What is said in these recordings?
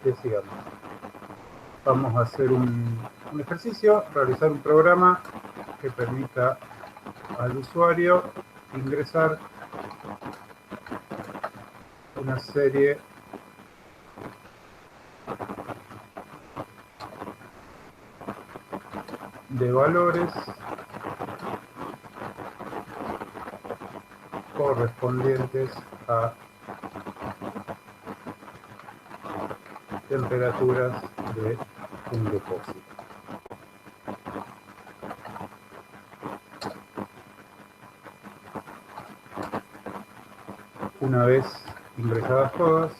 decíamos, vamos a hacer un ejercicio, realizar un programa que permita al usuario ingresar una serie de valores correspondientes a temperaturas de un depósito. Una vez ingresadas todas,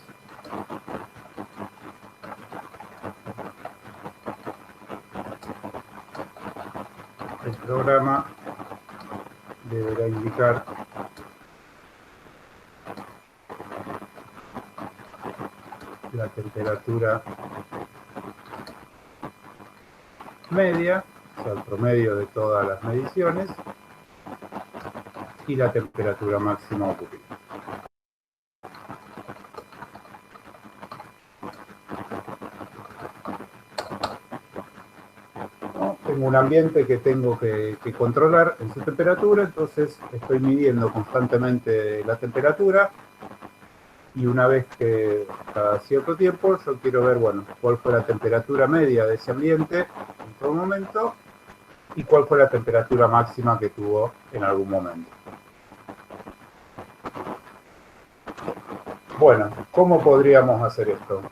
el programa deberá indicar la temperatura media, o sea, el promedio de todas las mediciones, y la temperatura máxima ocurrida. Tengo un ambiente que tengo que controlar en su temperatura, entonces estoy midiendo constantemente la temperatura y una vez que cada cierto tiempo yo quiero ver, bueno, cuál fue la temperatura media de ese ambiente en todo momento y cuál fue la temperatura máxima que tuvo en algún momento. Bueno, ¿cómo podríamos hacer esto?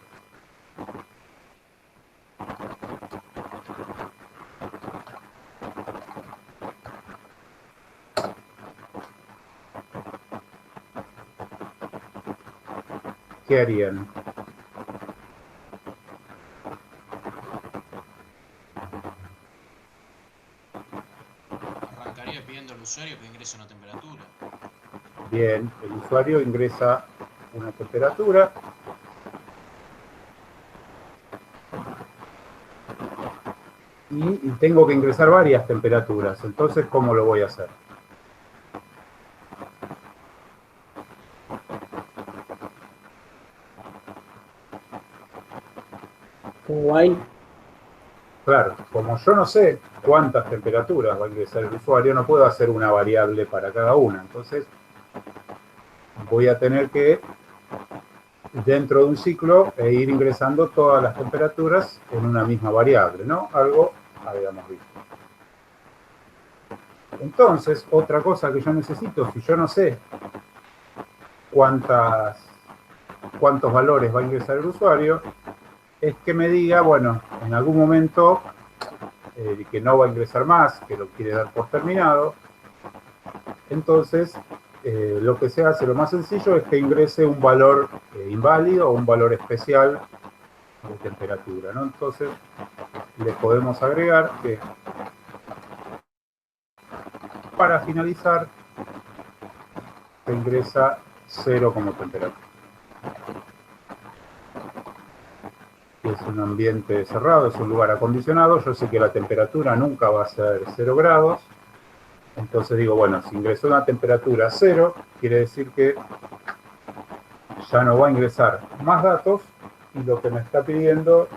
¿Qué harían? Arrancaría pidiendo al usuario que ingrese una temperatura. Bien, el usuario ingresa una temperatura y tengo que ingresar varias temperaturas. Entonces, ¿cómo lo voy a hacer? While. Claro, como yo no sé cuántas temperaturas va a ingresar el usuario, no puedo hacer una variable para cada una. Entonces, voy a tener que, dentro de un ciclo, ir ingresando todas las temperaturas en una misma variable, ¿no? Algo habíamos visto. Entonces, otra cosa que yo necesito, si yo no sé cuántos valores va a ingresar el usuario, es que me diga, bueno, en algún momento que no va a ingresar más, que lo quiere dar por terminado. Entonces, lo que se hace, lo más sencillo, es que ingrese un valor inválido o un valor especial de temperatura, ¿no? Entonces, le podemos agregar que para finalizar se ingresa 0 como temperatura. Es un ambiente cerrado, es un lugar acondicionado, yo sé que la temperatura nunca va a ser 0 grados, entonces digo, bueno, si ingresó una temperatura 0, quiere decir que ya no va a ingresar más datos y lo que me está pidiendo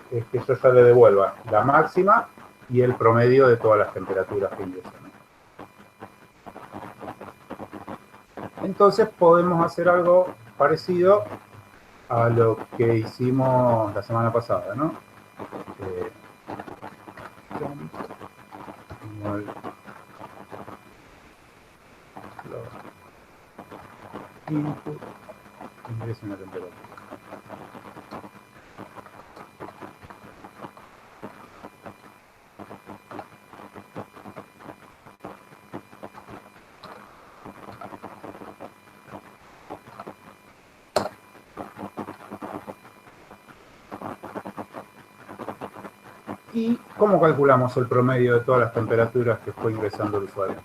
es que yo ya le devuelva la máxima y el promedio de todas las temperaturas que ingresan. Entonces podemos hacer algo parecido a lo que hicimos la semana pasada, ¿no? Input, ingreso en la temperatura. ¿Y cómo calculamos el promedio de todas las temperaturas que fue ingresando el usuario?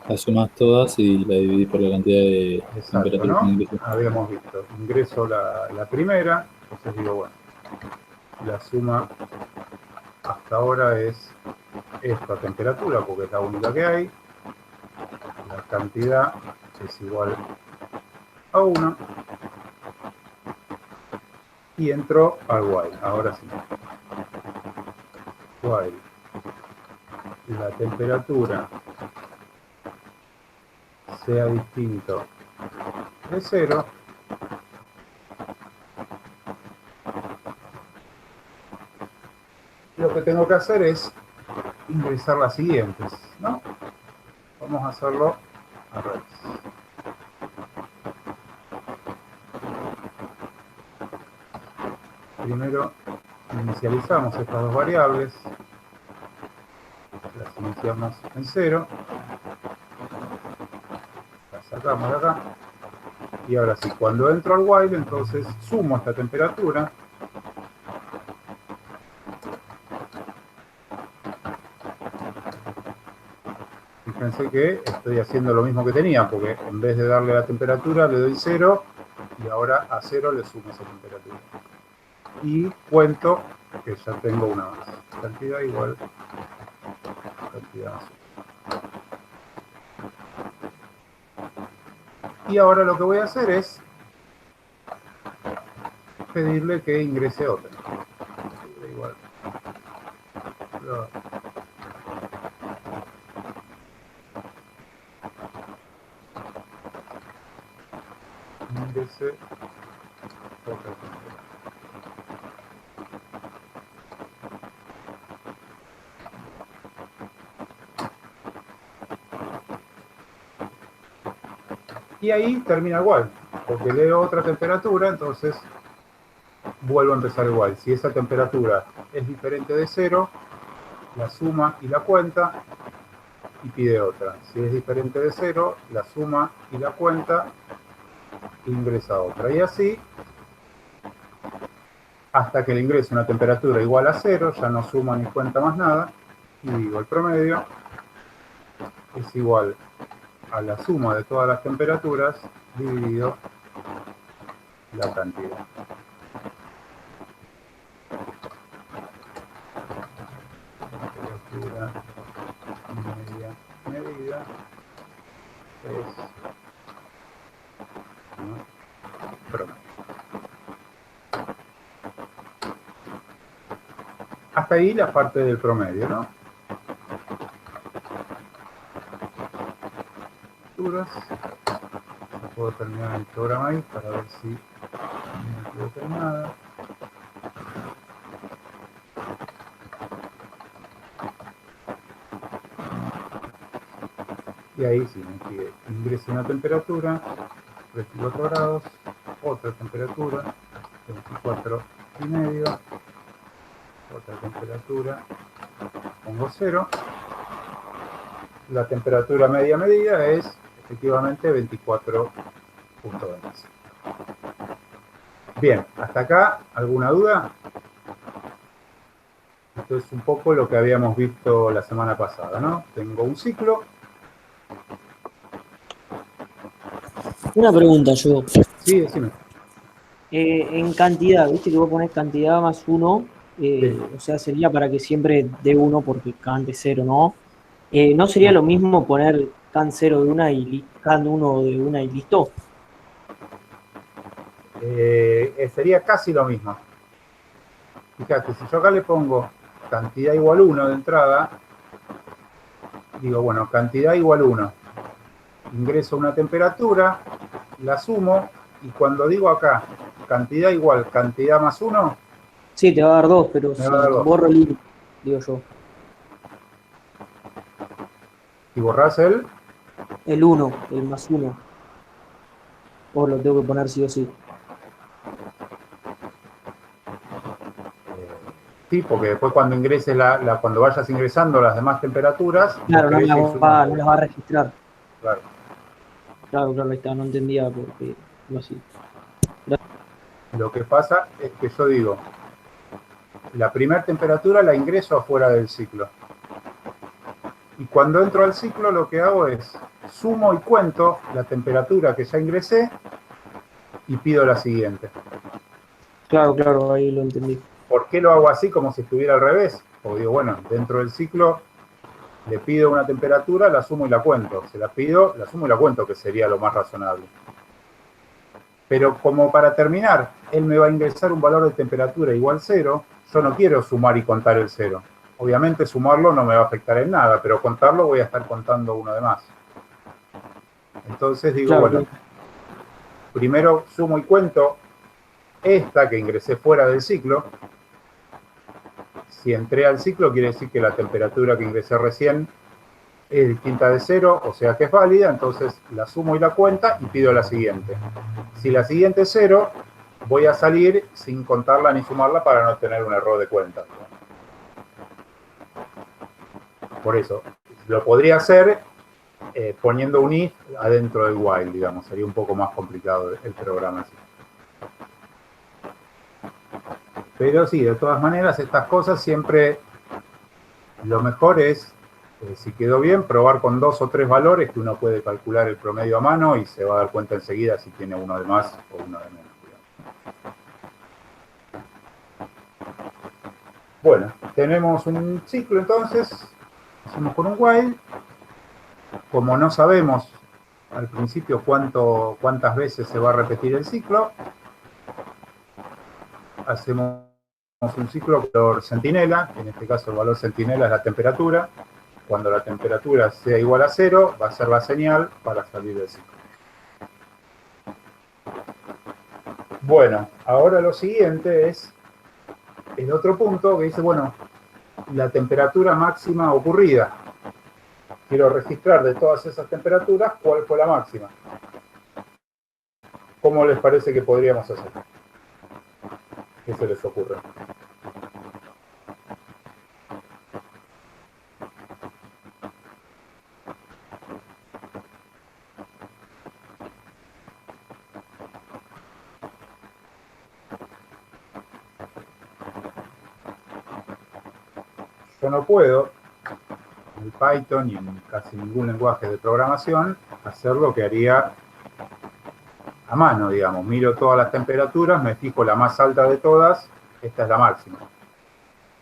Las sumas todas y la dividís por la cantidad de Exacto, temperaturas que ¿no? ingresó. Habíamos visto, ingreso la primera, entonces digo, bueno, la suma hasta ahora es esta temperatura, porque es la única que hay, la cantidad es igual a 1, y entro al while. Ahora sí. While la temperatura sea distinto de 0, lo que tengo que hacer es ingresar las siguientes, ¿no? Vamos a hacerlo al revés. Primero inicializamos estas dos variables, las iniciamos en 0, las sacamos de acá, y ahora sí, cuando entro al while, entonces sumo esta temperatura, fíjense que estoy haciendo lo mismo que tenía, porque en vez de darle la temperatura le doy 0, y ahora a 0 le sumo esa temperatura. Y cuento que ya tengo una más. Cantidad igual cantidad más. Y ahora lo que voy a hacer es pedirle que ingrese otra. Igual. Ingrese otra. Y ahí termina igual, porque leo otra temperatura, entonces vuelvo a empezar igual. Si esa temperatura es diferente de 0, la suma y la cuenta y pide otra. Si es diferente de 0, la suma y la cuenta e ingresa otra. Y así, hasta que le ingrese una temperatura igual a 0, ya no suma ni cuenta más nada, y digo, el promedio es igual a la suma de todas las temperaturas dividido la cantidad. Temperatura media medida es promedio. Hasta ahí la parte del promedio, ¿no? Puedo terminar el programa ahí para ver si no me equivoco en nada. Y ahí sí me pide ingrese una temperatura, 24 grados, otra temperatura, 24,5, otra temperatura, pongo 0. La temperatura media medida es efectivamente 24,20. Bien, hasta acá, ¿alguna duda? Esto es un poco lo que habíamos visto la semana pasada, ¿no? Tengo un ciclo. Una pregunta yo. Sí, decime. En cantidad, viste que vos ponés cantidad más 1, Sí. o sea, sería para que siempre dé 1 porque can de 0, ¿no? ¿No sería lo mismo poner can 0 de una y can 1 de una y listo? Sería casi lo mismo. Fíjate, si yo acá le pongo cantidad igual 1 de entrada, digo, bueno, cantidad igual 1. Ingreso una temperatura, la sumo, y cuando digo acá cantidad igual cantidad más 1, Sí, te va a dar 2, pero si va a dar 2. borro el 1, digo yo. ¿Y borrás el? El 1, el más 1. O lo tengo que poner sí o sí. Sí, porque después cuando ingreses cuando vayas ingresando las demás temperaturas, Claro, no las las va a registrar. Claro. Claro, ahí está, no entendía porque no así. Lo que pasa es que yo digo, la primera temperatura la ingreso afuera del ciclo. Y cuando entro al ciclo lo que hago es sumo y cuento la temperatura que ya ingresé y pido la siguiente. Claro, ahí lo entendí. ¿Por qué lo hago así como si estuviera al revés? Porque digo, bueno, dentro del ciclo le pido una temperatura, la sumo y la cuento. Se la pido, la sumo y la cuento, que sería lo más razonable. Pero como para terminar, él me va a ingresar un valor de temperatura igual 0, yo no quiero sumar y contar el 0. Obviamente sumarlo no me va a afectar en nada, pero contarlo voy a estar contando uno de más. Entonces digo, Claro, bueno, primero sumo y cuento esta que ingresé fuera del ciclo. Si entré al ciclo quiere decir que la temperatura que ingresé recién es distinta de 0, o sea que es válida, entonces la sumo y la cuenta y pido la siguiente. Si la siguiente es 0, voy a salir sin contarla ni sumarla para no tener un error de cuenta. Por eso, lo podría hacer poniendo un if adentro del while, digamos, sería un poco más complicado el programa así. Pero sí, de todas maneras, estas cosas siempre lo mejor es, si quedó bien, probar con 2 o 3 valores que uno puede calcular el promedio a mano y se va a dar cuenta enseguida si tiene uno de más o uno de menos. Bueno, tenemos un ciclo entonces, hacemos con un while. Como no sabemos al principio cuántas veces se va a repetir el ciclo, hacemos un ciclo por centinela, en este caso el valor centinela es la temperatura. Cuando la temperatura sea igual a 0, va a ser la señal para salir del ciclo. Bueno, ahora lo siguiente es el otro punto que dice, bueno, la temperatura máxima ocurrida. Quiero registrar de todas esas temperaturas cuál fue la máxima. ¿Cómo les parece que podríamos hacer? ¿Qué se les ocurre? Yo no puedo, en Python y en casi ningún lenguaje de programación, hacer lo que haría a mano, digamos. Miro todas las temperaturas, me fijo la más alta de todas, esta es la máxima.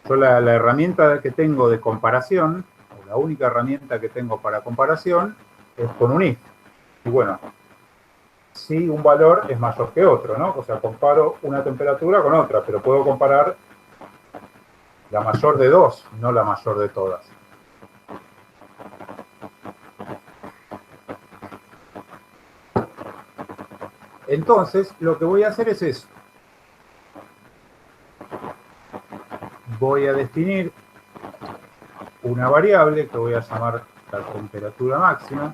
Yo la herramienta que tengo de comparación, o la única herramienta que tengo para comparación, es con un if. Y bueno, si un valor es mayor que otro, ¿no? O sea, comparo una temperatura con otra, pero puedo comparar la mayor de dos, no la mayor de todas. Entonces, lo que voy a hacer es eso. Voy a definir una variable que voy a llamar la temperatura máxima.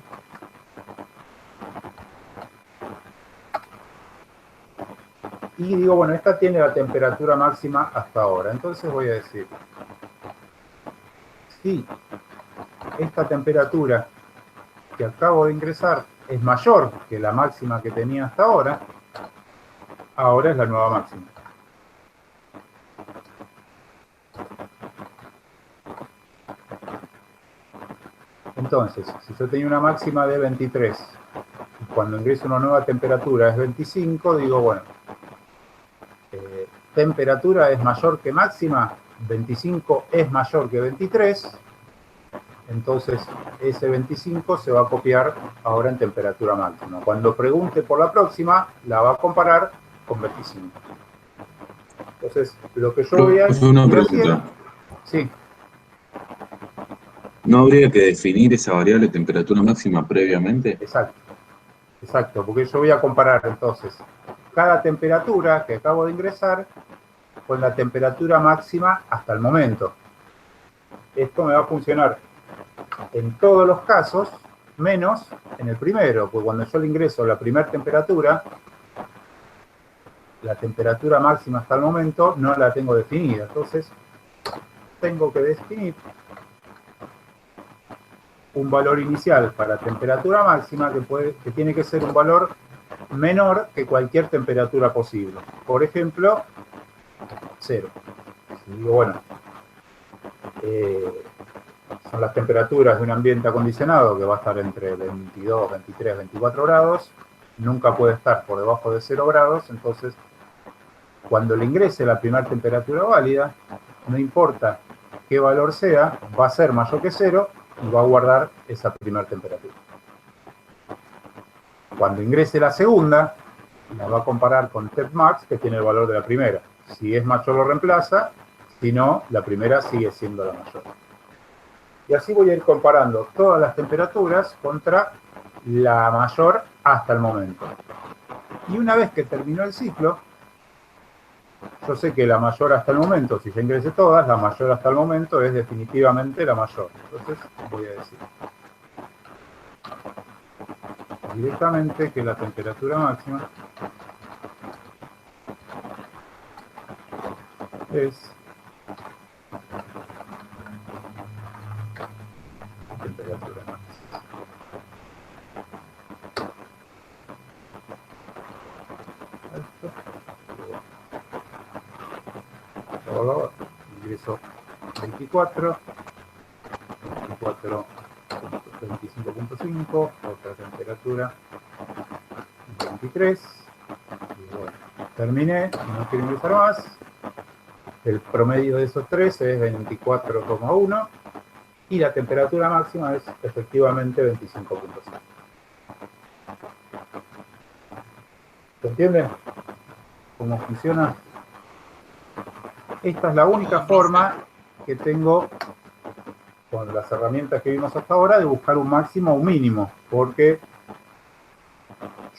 Y digo, bueno, esta tiene la temperatura máxima hasta ahora. Entonces voy a decir, si esta temperatura que acabo de ingresar es mayor que la máxima que tenía hasta ahora, ahora es la nueva máxima. Entonces, si yo tenía una máxima de 23, y cuando ingreso una nueva temperatura es 25, digo, bueno, temperatura es mayor que máxima, 25 es mayor que 23, entonces ese 25 se va a copiar ahora en temperatura máxima. Cuando pregunte por la próxima, la va a comparar con 25. Entonces, lo que yo voy a hacer... Una pregunta. Sí. ¿No habría que definir esa variable temperatura máxima previamente? Exacto. Exacto, porque yo voy a comparar entonces cada temperatura que acabo de ingresar con la temperatura máxima hasta el momento. Esto me va a funcionar en todos los casos, menos en el primero, porque cuando yo le ingreso la primera temperatura, la temperatura máxima hasta el momento no la tengo definida. Entonces, tengo que definir un valor inicial para temperatura máxima que tiene que ser un valor menor que cualquier temperatura posible. Por ejemplo, 0. Si digo, bueno, son las temperaturas de un ambiente acondicionado que va a estar entre 22, 23, 24 grados, nunca puede estar por debajo de 0 grados, entonces cuando le ingrese la primera temperatura válida, no importa qué valor sea, va a ser mayor que 0 y va a guardar esa primera temperatura. Cuando ingrese la segunda, la va a comparar con temp max, que tiene el valor de la primera. Si es mayor lo reemplaza, si no, la primera sigue siendo la mayor. Y así voy a ir comparando todas las temperaturas contra la mayor hasta el momento. Y una vez que terminó el ciclo, yo sé que la mayor hasta el momento, si ya ingresé todas, la mayor hasta el momento es definitivamente la mayor. Entonces voy a decir directamente que la temperatura máxima es temperatura máxima. Ingreso 24, 25.5, otra temperatura 23. Y bueno, terminé, no quiero ingresar más. El promedio de esos tres es 24,1 y la temperatura máxima es efectivamente 25.5. ¿Se entiende cómo funciona? Esta es la única forma que tengo con las herramientas que vimos hasta ahora de buscar un máximo o un mínimo, porque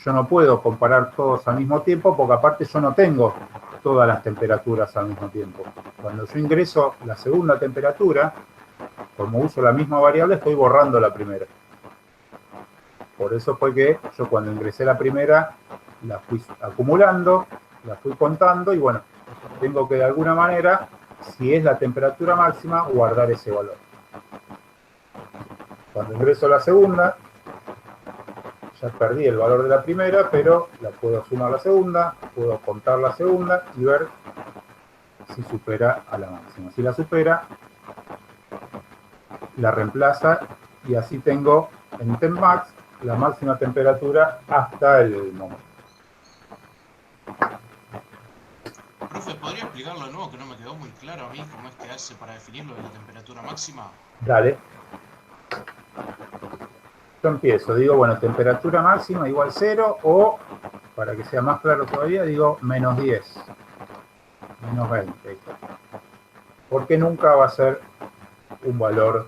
yo no puedo comparar todos al mismo tiempo, porque aparte yo no tengo todas las temperaturas al mismo tiempo. Cuando yo ingreso la segunda temperatura, como uso la misma variable, estoy borrando la primera. Por eso fue que yo cuando ingresé la primera, la fui acumulando, la fui contando y bueno, tengo que de alguna manera, si es la temperatura máxima, guardar ese valor. Cuando ingreso la segunda, ya perdí el valor de la primera, pero la puedo sumar la segunda, puedo contar la segunda y ver si supera a la máxima. Si la supera, la reemplaza y así tengo en temp max la máxima temperatura hasta el momento. Profe, ¿podría explicarlo de nuevo que no me quedó muy claro a mí cómo es que hace para definirlo de la temperatura máxima? Dale. Yo empiezo, digo, bueno, temperatura máxima igual 0 o, para que sea más claro todavía, digo menos 10, menos 20. Porque nunca va a ser un valor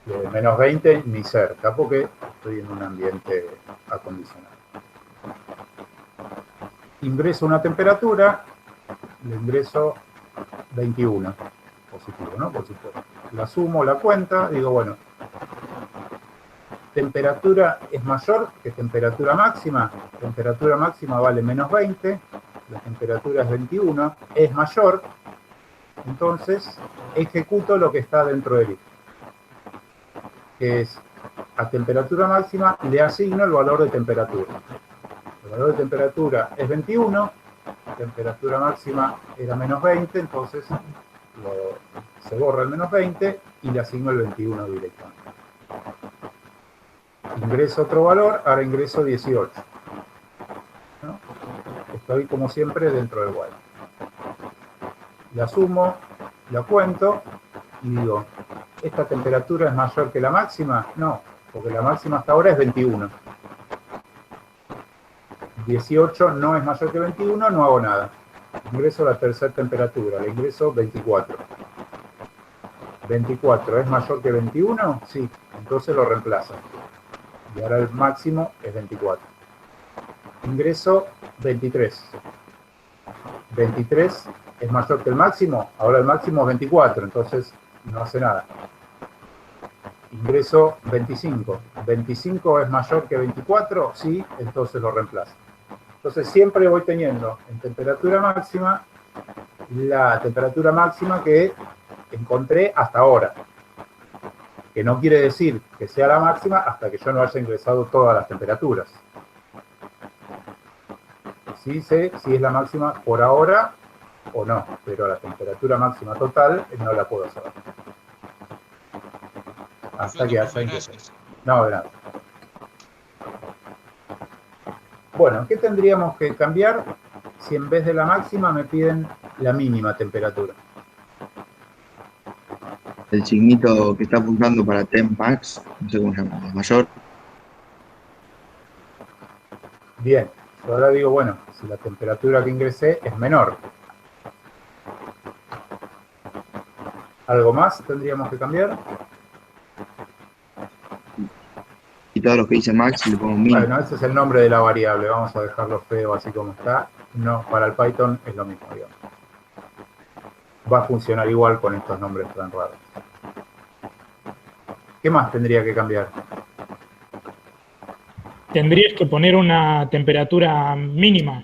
de menos 20 ni cerca, porque estoy en un ambiente acondicionado. Ingreso una temperatura, le ingreso 21, positivo, ¿no? Por supuesto. La sumo, la cuenta, digo, bueno, temperatura es mayor que temperatura máxima vale menos 20, la temperatura es 21, es mayor, entonces ejecuto lo que está dentro del if, que es a temperatura máxima le asigno el valor de temperatura. El valor de temperatura es 21, temperatura máxima era menos 20, entonces se borra el menos 20 y le asigno el 21 directamente. Ingreso otro valor, ahora ingreso 18. ¿No? Estoy como siempre dentro del while. La sumo, la cuento y digo, ¿esta temperatura es mayor que la máxima? No, porque la máxima hasta ahora es 21. 18 no es mayor que 21, no hago nada. Ingreso la tercera temperatura, le ingreso 24. 24 es mayor que 21, sí, entonces lo reemplazo. Y ahora el máximo es 24. Ingreso 23. 23 es mayor que el máximo, ahora el máximo es 24, entonces no hace nada. Ingreso 25. 25 es mayor que 24, sí, entonces lo reemplazo. Entonces siempre voy teniendo en temperatura máxima la temperatura máxima que encontré hasta ahora. Que no quiere decir que sea la máxima hasta que yo no haya ingresado todas las temperaturas. Sí sé si es la máxima por ahora o no, pero la temperatura máxima total no la puedo saber. Hasta que haya ingresado. No, de nada. Bueno, ¿qué tendríamos que cambiar si en vez de la máxima me piden la mínima temperatura? El signito que está apuntando para temp max, no sé cómo se llama, mayor. Bien, Yo ahora digo, bueno, si la temperatura que ingresé es menor. ¿Algo más tendríamos que cambiar? Y todo lo que dice Max le pongo mínimo. Bueno, ese es el nombre de la variable. Vamos a dejarlo feo así como está. No, para el Python es lo mismo, digamos. Va a funcionar igual con estos nombres tan raros. ¿Qué más tendría que cambiar? Tendrías que poner una temperatura mínima,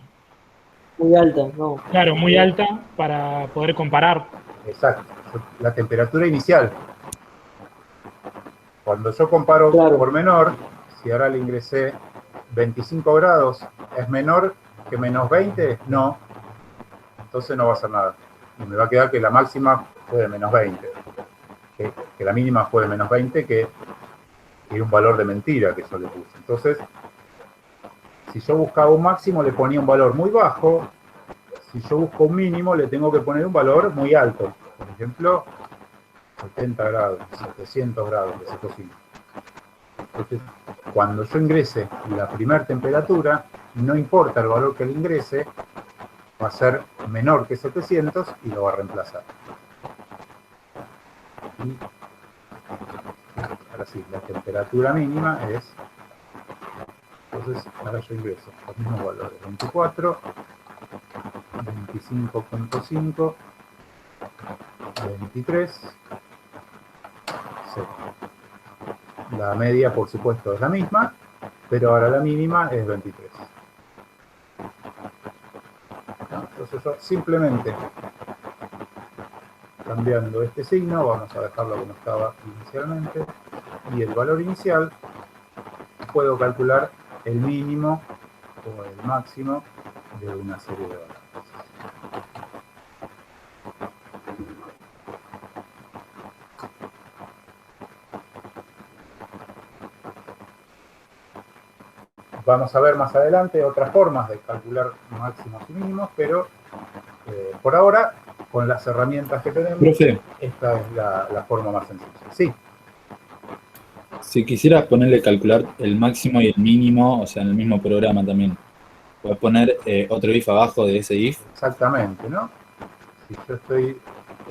Muy alta, no. claro, muy alta para poder comparar. Exacto. La temperatura inicial. Cuando yo comparo Claro. por menor, si ahora le ingresé 25 grados, ¿es menor que menos 20? No. Entonces no va a hacer nada. Y me va a quedar que la máxima fue de menos 20. Que la mínima fue de menos 20, que era un valor de mentira que yo le puse. Entonces, si yo buscaba un máximo, le ponía un valor muy bajo. Si yo busco un mínimo, le tengo que poner un valor muy alto. Por ejemplo, 70 grados, 700 grados de esa cocina. Entonces, cuando yo ingrese la primera temperatura, no importa el valor que le ingrese, va a ser menor que 700 y lo va a reemplazar. Y ahora sí, la temperatura mínima es, entonces ahora yo ingreso los mismos valores, 24, 25.5, 23, 0. La media, por supuesto, es la misma, pero ahora la mínima es 23. Entonces yo simplemente cambiando este signo, vamos a dejarlo como estaba inicialmente, y el valor inicial, puedo calcular el mínimo o el máximo de una serie de valores. Vamos a ver más adelante otras formas de calcular máximos y mínimos, pero por ahora, con las herramientas que tenemos, Profe, esta es la forma más sencilla. Sí, si quisieras ponerle calcular el máximo y el mínimo, o sea, en el mismo programa también, ¿puedes poner otro if abajo de ese if? exactamente, ¿no? Si yo estoy,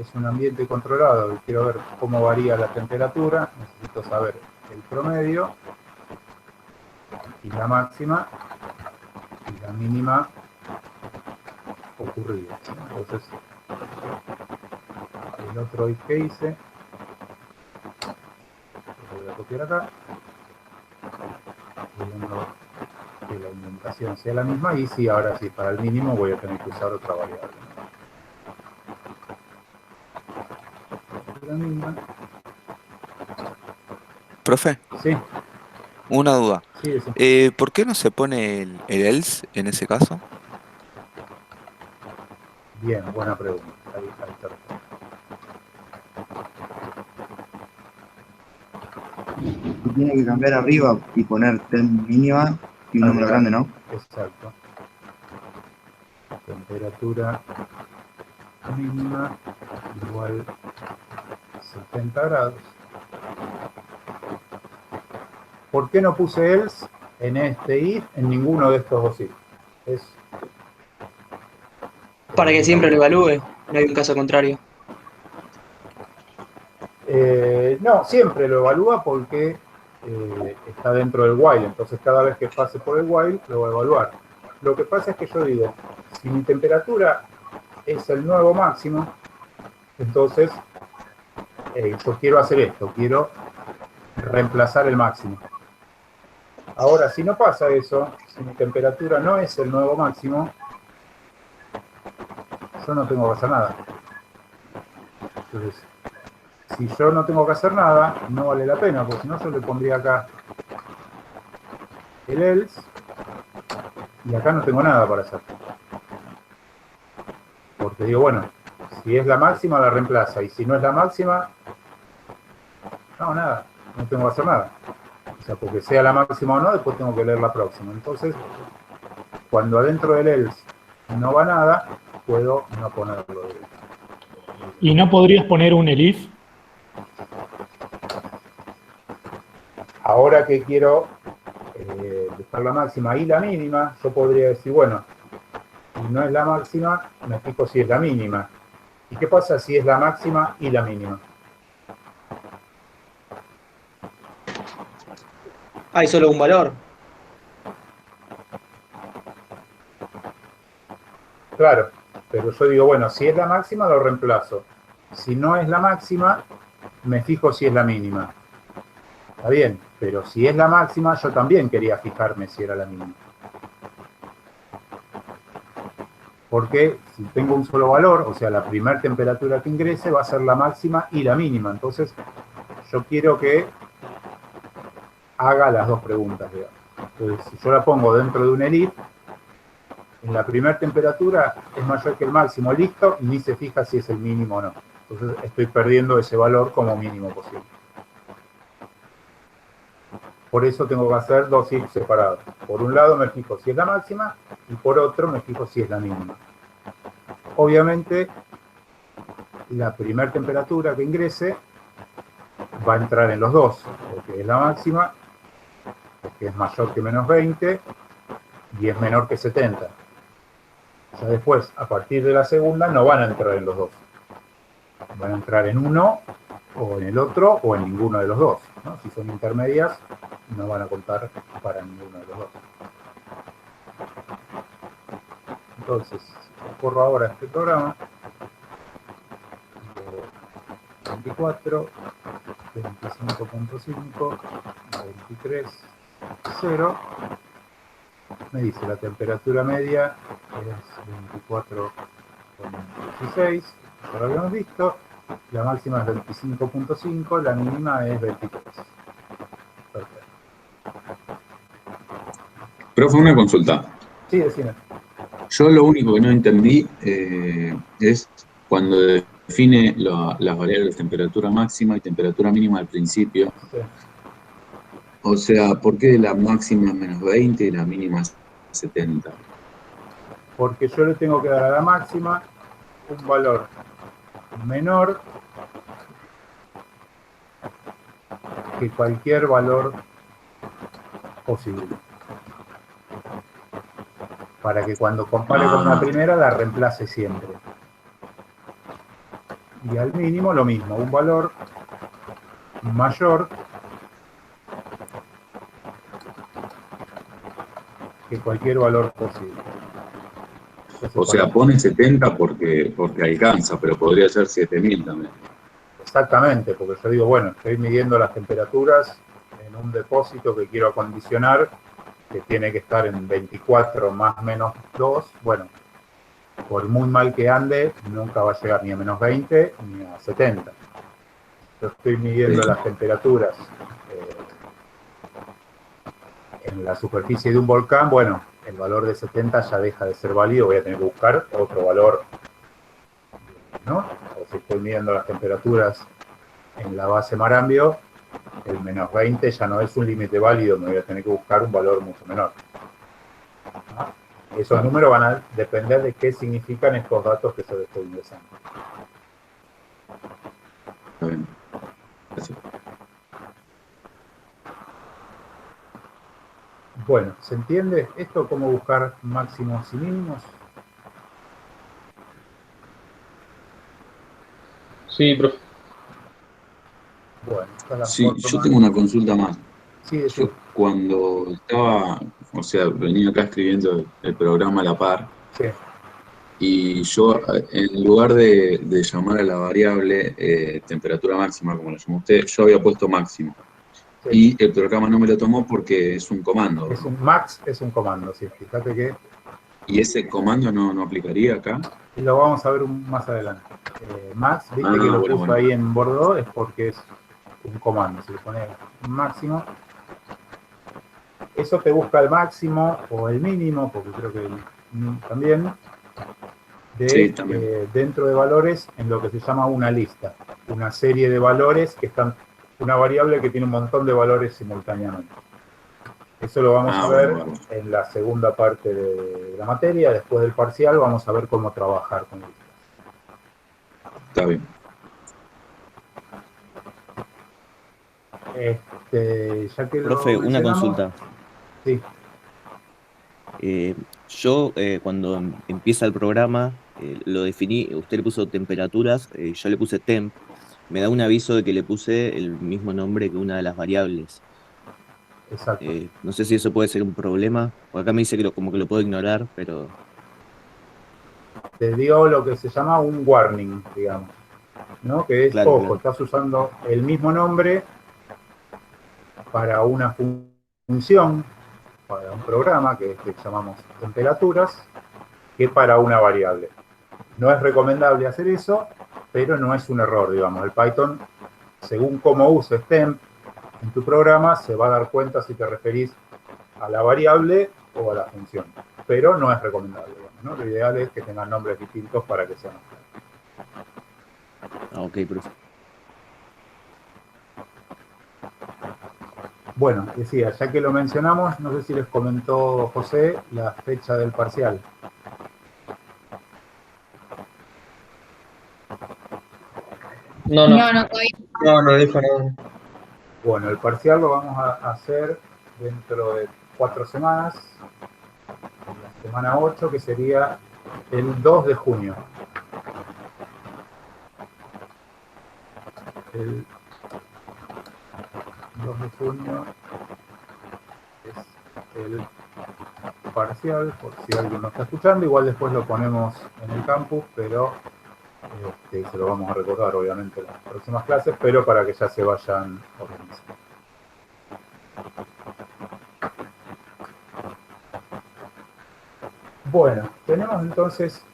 es un ambiente controlado y quiero ver cómo varía la temperatura, necesito saber el promedio y la máxima y la mínima ocurrida. Entonces, el otro if que hice, lo voy a copiar acá, viendo que la indentación sea la misma, y sí, ahora sí, para el mínimo voy a tener que usar otra variable. La misma. Profe, Sí, una duda. sí, sí. ¿Por qué no se pone el else en ese caso? Bien, buena pregunta. Ahí está. Tiene que cambiar arriba y poner temp mínima y un número grande, ¿no? Exacto. Temperatura mínima igual 70 grados. ¿Por qué no puse else en este if, en ninguno de estos dos if? Es Para que siempre lo evalúe, no hay un caso contrario. no, siempre lo evalúa porque está dentro del while, entonces cada vez que pase por el while lo va a evaluar. Lo que pasa es que yo digo, si mi temperatura es el nuevo máximo, entonces yo quiero hacer esto, quiero reemplazar el máximo. Ahora, si no pasa eso, si mi temperatura no es el nuevo máximo, yo no tengo que hacer nada. Entonces, si yo no tengo que hacer nada, no vale la pena, porque si no yo le pondría acá el else, y acá no tengo nada para hacer. Porque digo, bueno, si es la máxima la reemplaza, y si no es la máxima, no, nada, no tengo que hacer nada. O sea, porque sea la máxima o no, después tengo que leer la próxima. Entonces, cuando adentro del else no va nada, puedo no ponerlo. ¿Y no podrías poner un elif? Ahora que quiero buscar la máxima y la mínima, yo podría decir, bueno, si no es la máxima, me fijo si es la mínima. ¿Y qué pasa si es la máxima y la mínima? Hay solo un valor. Claro, pero yo digo, bueno, si es la máxima lo reemplazo. Si no es la máxima, me fijo si es la mínima. Está bien, pero si es la máxima, yo también quería fijarme si era la mínima. Porque si tengo un solo valor, o sea, la primera temperatura que ingrese va a ser la máxima y la mínima. Entonces, yo quiero que haga las dos preguntas, digamos. Entonces, si yo la pongo dentro de un elif, en la primera temperatura es mayor que el máximo, listo, y ni se fija si es el mínimo o no. Entonces, estoy perdiendo ese valor como mínimo posible. Por eso tengo que hacer dos ifs separados. Por un lado me fijo si es la máxima y por otro me fijo si es la mínima. Obviamente, la primera temperatura que ingrese va a entrar en los dos, porque es la máxima, porque es mayor que menos 20 y es menor que 70. Ya después, a partir de la segunda, no van a entrar en los dos. Van a entrar en uno, o en el otro, o en ninguno de los dos, ¿no? Si son intermedias, no van a contar para ninguno de los dos. Entonces, corro ahora este programa. 24, 25.5, 23, 0. Me dice la temperatura media es 24,16, ya lo habíamos visto. La máxima es 25.5, la mínima es 23. Perfecto. Profe, una consulta. Sí, decime. Yo lo único que no entendí es cuando define las variables temperatura máxima y temperatura mínima al principio. Sí. O sea, ¿por qué la máxima es menos 20 y la mínima es 70? Porque yo le tengo que dar a la máxima un valor menor que cualquier valor posible. Para que cuando compare con la primera la reemplace siempre. Y al mínimo lo mismo, un valor mayor que cualquier valor posible. Entonces, O sea, pone 70 porque alcanza, pero podría ser 7000 también. exactamente, porque yo digo, bueno, estoy midiendo las temperaturas en un depósito que quiero acondicionar, que tiene que estar en 24 más menos 2, bueno, por muy mal que ande, nunca va a llegar ni a menos 20 ni a 70. Yo estoy midiendo las temperaturas en la superficie de un volcán, bueno, el valor de 70 ya deja de ser válido, voy a tener que buscar otro valor, ¿no? O si estoy midiendo las temperaturas en la base Marambio, el menos 20 ya no es un límite válido, me voy a tener que buscar un valor mucho menor. ¿No? Esos números van a depender de qué significan estos datos que yo les estoy ingresando. Está bien. Gracias. Bueno, ¿se entiende esto? ¿Cómo buscar máximos y mínimos? Sí, profe. Bueno, esta es la Sí, forma. yo tengo una consulta más. Sí, Yo cuando estaba, o sea, venía acá escribiendo el programa a la par, sí. y yo, en lugar de llamar a la variable temperatura máxima, como lo llamó usted, yo había puesto máximo. Sí. Y el programa no me lo tomó porque es un comando. Es un max, es un comando, sí. Fíjate que ¿Y ese comando no aplicaría acá? lo vamos a ver más adelante. Max, viste que lo puso ahí en Bordeaux, es porque es un comando. Si le pones máximo, eso te busca el máximo o el mínimo, porque creo que también, dentro de valores en lo que se llama una lista. Una serie de valores que están, una variable que tiene un montón de valores simultáneamente. Eso lo vamos a ver en la segunda parte de la materia. Después del parcial vamos a ver cómo trabajar con listas. Está bien. Ya que Profe, una consulta. Sí, Yo, cuando empieza el programa, lo definí, usted le puso temperaturas, yo le puse temp. Me da un aviso de que le puse el mismo nombre que una de las variables. exacto. No sé si eso puede ser un problema, porque acá me dice que como que lo puedo ignorar, pero Te dio lo que se llama un warning, digamos, ¿no? Que es, claro, ojo, claro. estás usando el mismo nombre para una función, para un programa que llamamos temperaturas, que para una variable. No es recomendable hacer eso, pero no es un error, digamos. El Python, según cómo uses temp en tu programa, se va a dar cuenta si te referís a la variable o a la función. Pero no es recomendable, digamos, ¿no? Lo ideal es que tengan nombres distintos para que sean más claros. Ah, ok, profe. Bueno, decía, ya que lo mencionamos, no sé si les comentó José la fecha del parcial. No, no dijo nada. Bueno, el parcial lo vamos a hacer dentro de 4 semanas, la semana 8, que sería el 2 de junio. El 2 de junio es el parcial, por si alguien no está escuchando, igual después lo ponemos en el campus, pero se lo vamos a recordar obviamente en las próximas clases, pero para que ya se vayan organizando. Bueno, tenemos entonces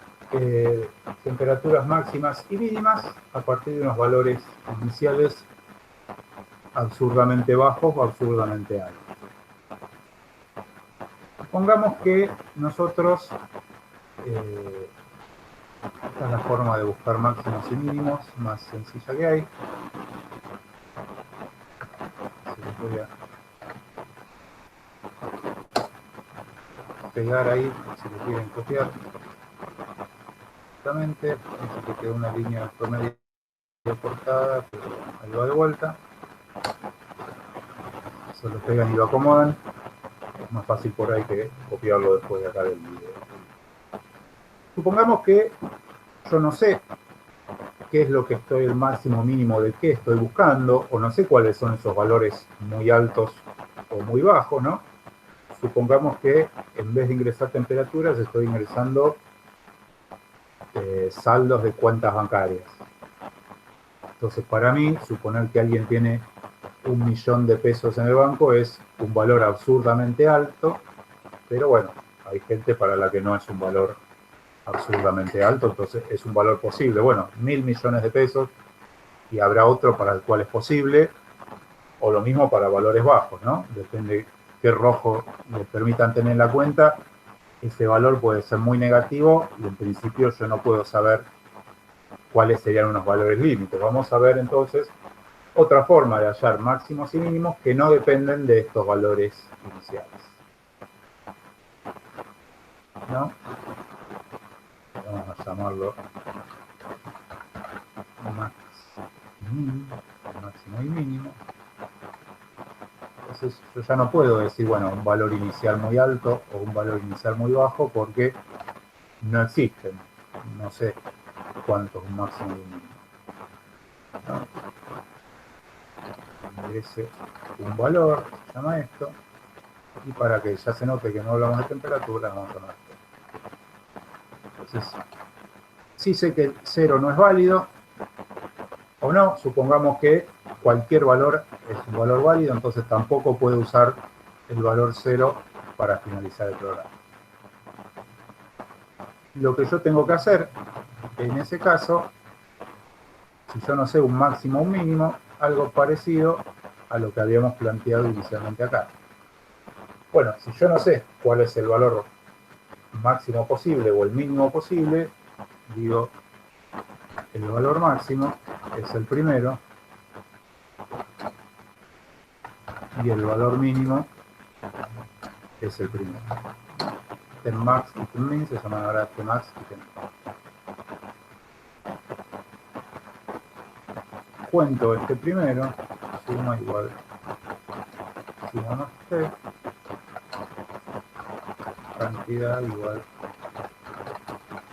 temperaturas máximas y mínimas a partir de unos valores iniciales absurdamente bajos o absurdamente altos. Supongamos que nosotros, esta es la forma de buscar máximos y mínimos más sencilla que hay. Se los voy a pegar ahí si lo quieren copiar. Exactamente, así que queda una línea promedio cortada, pero ahí va de vuelta. Se lo pegan y lo acomodan. Es más fácil por ahí que copiarlo después de acá del video. Supongamos que yo no sé qué es lo que estoy, el máximo mínimo de qué estoy buscando, o no sé cuáles son esos valores muy altos o muy bajos, ¿no? Supongamos que en vez de ingresar temperaturas estoy ingresando saldos de cuentas bancarias. Entonces, para mí, suponer que alguien tiene 1.000.000 de pesos en el banco es un valor absurdamente alto, pero bueno, hay gente para la que no es un valor absurdamente alto, entonces es un valor posible. Bueno, 1.000.000.000 de pesos, y habrá otro para el cual es posible, o lo mismo para valores bajos, ¿no? Depende qué rojo les permitan tener en la cuenta, ese valor puede ser muy negativo y en principio yo no puedo saber cuáles serían unos valores límites. Vamos a ver entonces otra forma de hallar máximos y mínimos que no dependen de estos valores iniciales, ¿no? Vamos a llamarlo máximo y mínimo. Entonces yo ya no puedo decir, bueno, un valor inicial muy alto o un valor inicial muy bajo porque no existen. No sé cuánto es un máximo y un mínimo, ¿no? Merece un valor, se llama esto, y para que ya se note que no hablamos de temperatura, vamos a tomar esto. Entonces, si sé que el 0 no es válido, o no, supongamos que cualquier valor es un valor válido, entonces tampoco puedo usar el valor 0 para finalizar el programa. Lo que yo tengo que hacer, en ese caso, si yo no sé un máximo o un mínimo, algo parecido a lo que habíamos planteado inicialmente acá. Bueno, si yo no sé cuál es el valor máximo posible o el mínimo posible, digo, el valor máximo es el primero y el valor mínimo es el primero. Tmax y Tmin se llaman ahora Tmax y Tmin. Cuento este primero, suma igual, suma más 3, cantidad igual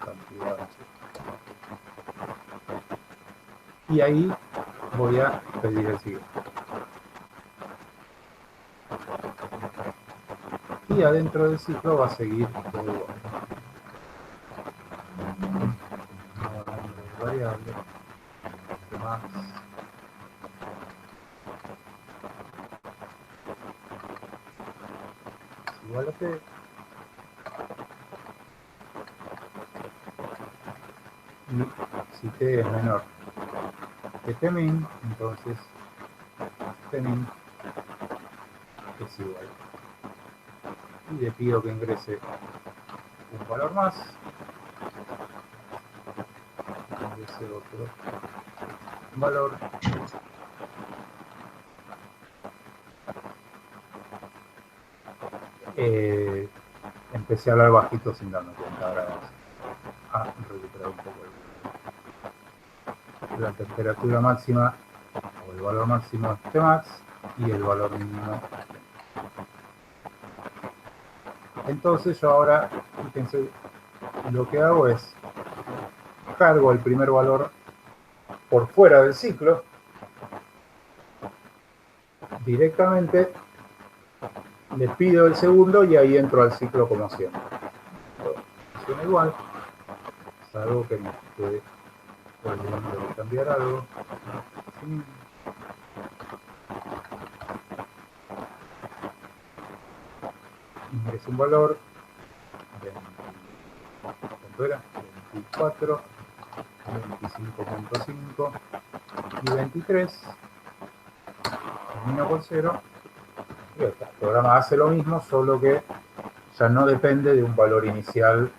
cantidad. Y ahí voy a pedir el siguiente. Y adentro del ciclo va a seguir todo igual. Variable más igual a t. Y si t es menor que tmin, entonces tmin es igual. Y le pido que ingrese un valor más. Ingrese otro valor. Empecé a hablar bajito sin darme cuenta. Ahora vamos a recuperar un poco la temperatura máxima o el valor máximo es Tmax y el valor mínimo. Entonces yo ahora, fíjense, lo que hago es cargo el primer valor por fuera del ciclo directamente, le pido el segundo y ahí entro al ciclo como siempre. Funciona igual, salvo que me esté olvidando de cambiar algo. Sí. Ingreso un valor, ¿cuánto era? 24, 25.5 y 23. Termino con 0. Y ya está. El programa hace lo mismo, solo que ya no depende de un valor inicial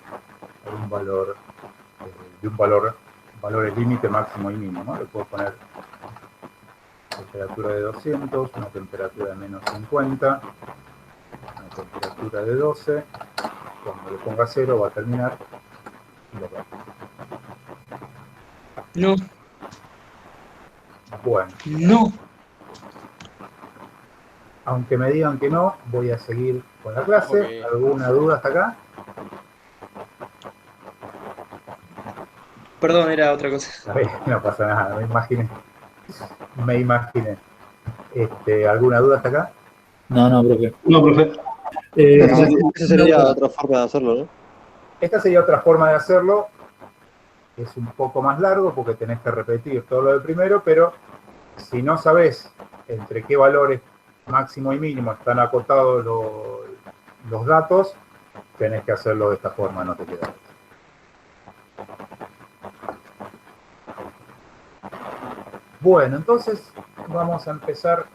o un valor, valores límite máximo y mínimo, ¿no? Le puedo poner temperatura de 200, una temperatura de menos 50, una temperatura de 12. Cuando le ponga 0 va a terminar y lo va. No. Bueno. No. Aunque me digan que no, voy a seguir con la clase. Okay. ¿Alguna duda hasta acá? Perdón, era otra cosa. No pasa nada, me imaginé. ¿Alguna duda hasta acá? No, profe. No, profe. Esa sería otra forma de hacerlo, ¿no? Esta sería otra forma de hacerlo. Es un poco más largo porque tenés que repetir todo lo del primero, pero si no sabés entre qué valores máximo y mínimo están acotados los datos, tenés que hacerlo de esta forma, no te queda. Bueno, entonces vamos a empezar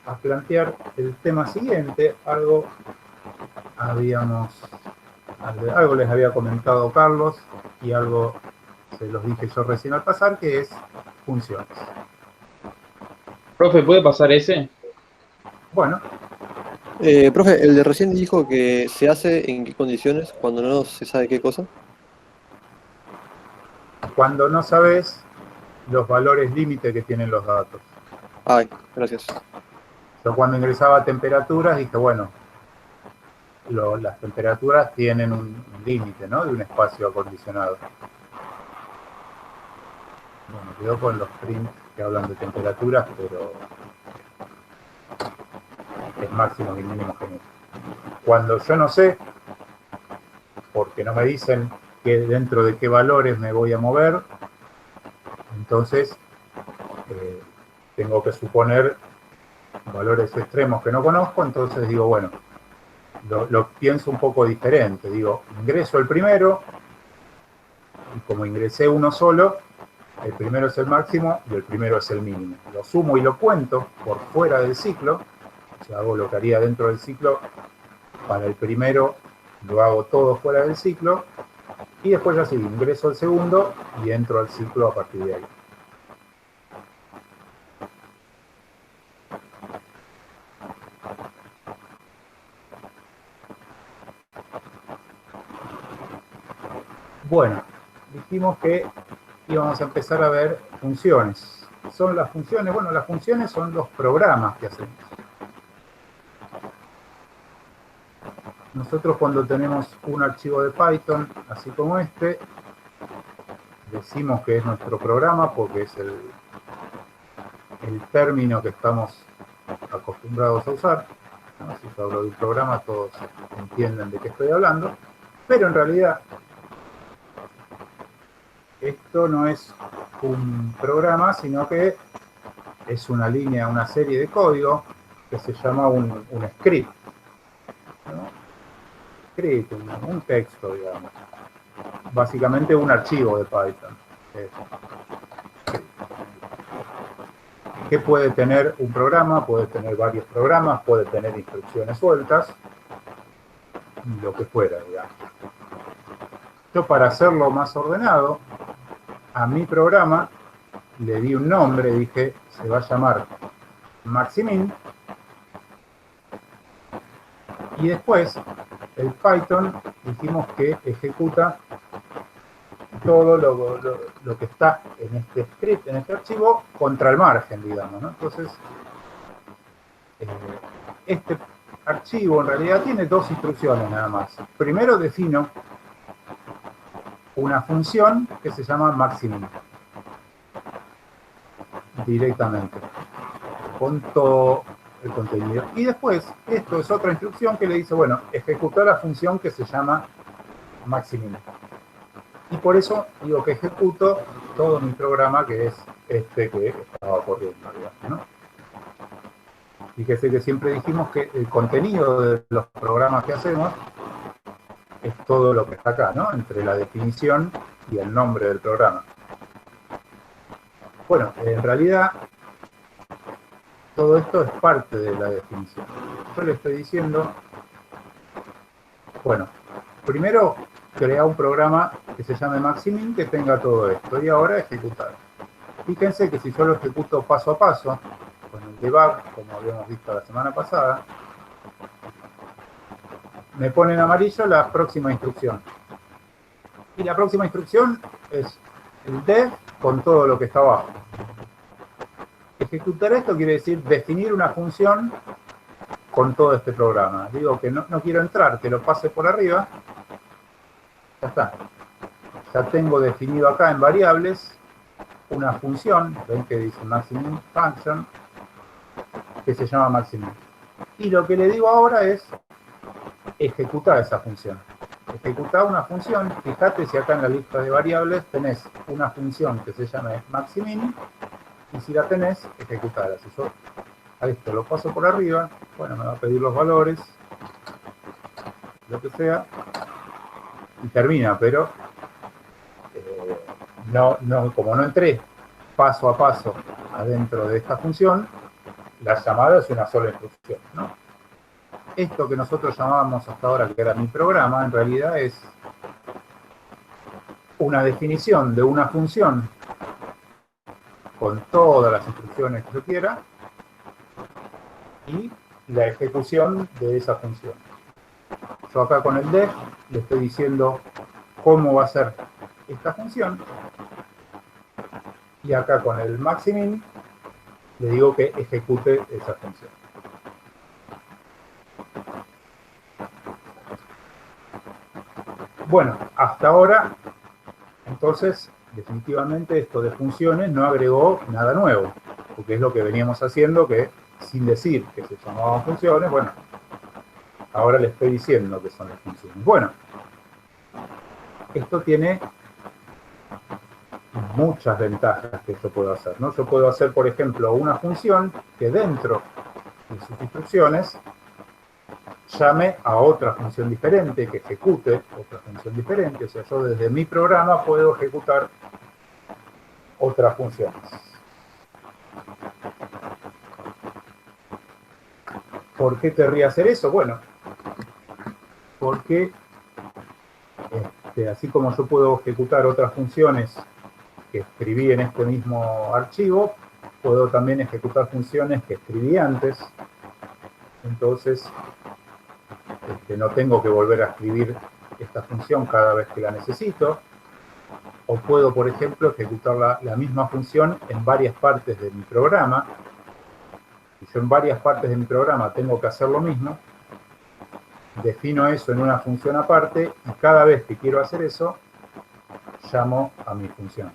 a plantear el tema siguiente. Algo les había comentado Carlos y algo se los dije yo recién al pasar, que es funciones. Profe, ¿puede pasar ese? Bueno. Profe, el de recién dijo que se hace en qué condiciones cuando no se sabe qué cosa. Cuando no sabes los valores límite que tienen los datos. Ay, gracias. Yo cuando ingresaba temperaturas dije, bueno, las temperaturas tienen un límite, ¿no? De un espacio acondicionado. Bueno, quedo con los prints que hablan de temperaturas, pero es máximo y mínimo genérico. Cuando yo no sé, porque no me dicen que dentro de qué valores me voy a mover, entonces tengo que suponer valores extremos que no conozco, entonces digo, bueno, lo pienso un poco diferente. Digo, ingreso el primero, y como ingresé uno solo, el primero es el máximo y el primero es el mínimo. Lo sumo y lo cuento por fuera del ciclo, o sea, hago lo que haría dentro del ciclo. Para el primero lo hago todo fuera del ciclo, y después ya sí, ingreso el segundo y entro al ciclo a partir de ahí. Bueno, dijimos que íbamos a empezar a ver funciones. Son las funciones, bueno, las funciones son los programas que hacemos. nosotros cuando tenemos un archivo de Python, así como este, decimos que es nuestro programa porque es el término que estamos acostumbrados a usar. ¿No? Si yo hablo de un programa, todos entienden de qué estoy hablando, pero en realidad esto no es un programa, sino que es una línea, una serie de código que se llama un script, ¿no? Script, un texto, digamos. Básicamente un archivo de Python. ¿Qué puede tener un programa? Puede tener varios programas, puede tener instrucciones sueltas, lo que fuera, digamos. Yo, para hacerlo más ordenado, a mi programa le di un nombre, dije, se va a llamar Maximin, y después el Python dijimos que ejecuta todo lo que está en este script, en este archivo, contra el margen, digamos, ¿no? Entonces, este archivo en realidad tiene dos instrucciones nada más. Primero defino una función que se llama Maximin, directamente, con todo el contenido. Y después, esto es otra instrucción que le dice, bueno, ejecutar la función que se llama Maximin. Y por eso digo que ejecuto todo mi programa, que es este que estaba corriendo, ¿no? Fíjese que siempre dijimos que el contenido de los programas que hacemos es todo lo que está acá, ¿no? Entre la definición y el nombre del programa. Bueno, en realidad todo esto es parte de la definición. Yo le estoy diciendo, bueno, primero crea un programa que se llame Maximin que tenga todo esto y ahora ejecutar. Fíjense que si yo lo ejecuto paso a paso, con el debug, como habíamos visto la semana pasada, me pone en amarillo la próxima instrucción. Y la próxima instrucción es el def con todo lo que está abajo. Ejecutar esto quiere decir definir una función con todo este programa. Digo que no quiero entrar, que lo pase por arriba. Ya está. Ya tengo definido acá en variables una función, ven que dice Maximin Function, que se llama Maximin. Y lo que le digo ahora es ejecutar esa función. Ejecutar una función, fíjate si acá en la lista de variables tenés una función que se llama Maximin, y si la tenés, ejecutarla. Si yo a esto lo paso por arriba, bueno, me va a pedir los valores, lo que sea, y termina, pero como no entré paso a paso adentro de esta función, la llamada es una sola instrucción, ¿no? Esto que nosotros llamábamos hasta ahora, que era mi programa, en realidad es una definición de una función con todas las instrucciones que yo quiera y la ejecución de esa función. Yo acá con el def le estoy diciendo cómo va a ser esta función y acá con el Maximin le digo que ejecute esa función. Bueno, hasta ahora, entonces, definitivamente esto de funciones no agregó nada nuevo, porque es lo que veníamos haciendo, que sin decir que se llamaban funciones, bueno, ahora le estoy diciendo que son las funciones. Bueno, esto tiene muchas ventajas que yo puedo hacer, ¿no? Yo puedo hacer, por ejemplo, una función que dentro de sus instrucciones llame a otra función diferente, que ejecute otra función diferente. O sea, yo desde mi programa puedo ejecutar otras funciones. ¿Por qué querría hacer eso? Bueno, porque así como yo puedo ejecutar otras funciones que escribí en este mismo archivo, puedo también ejecutar funciones que escribí antes. Entonces, no tengo que volver a escribir esta función cada vez que la necesito. O puedo, por ejemplo, ejecutar la misma función en varias partes de mi programa. Si yo en varias partes de mi programa tengo que hacer lo mismo, defino eso en una función aparte y cada vez que quiero hacer eso, llamo a mi función.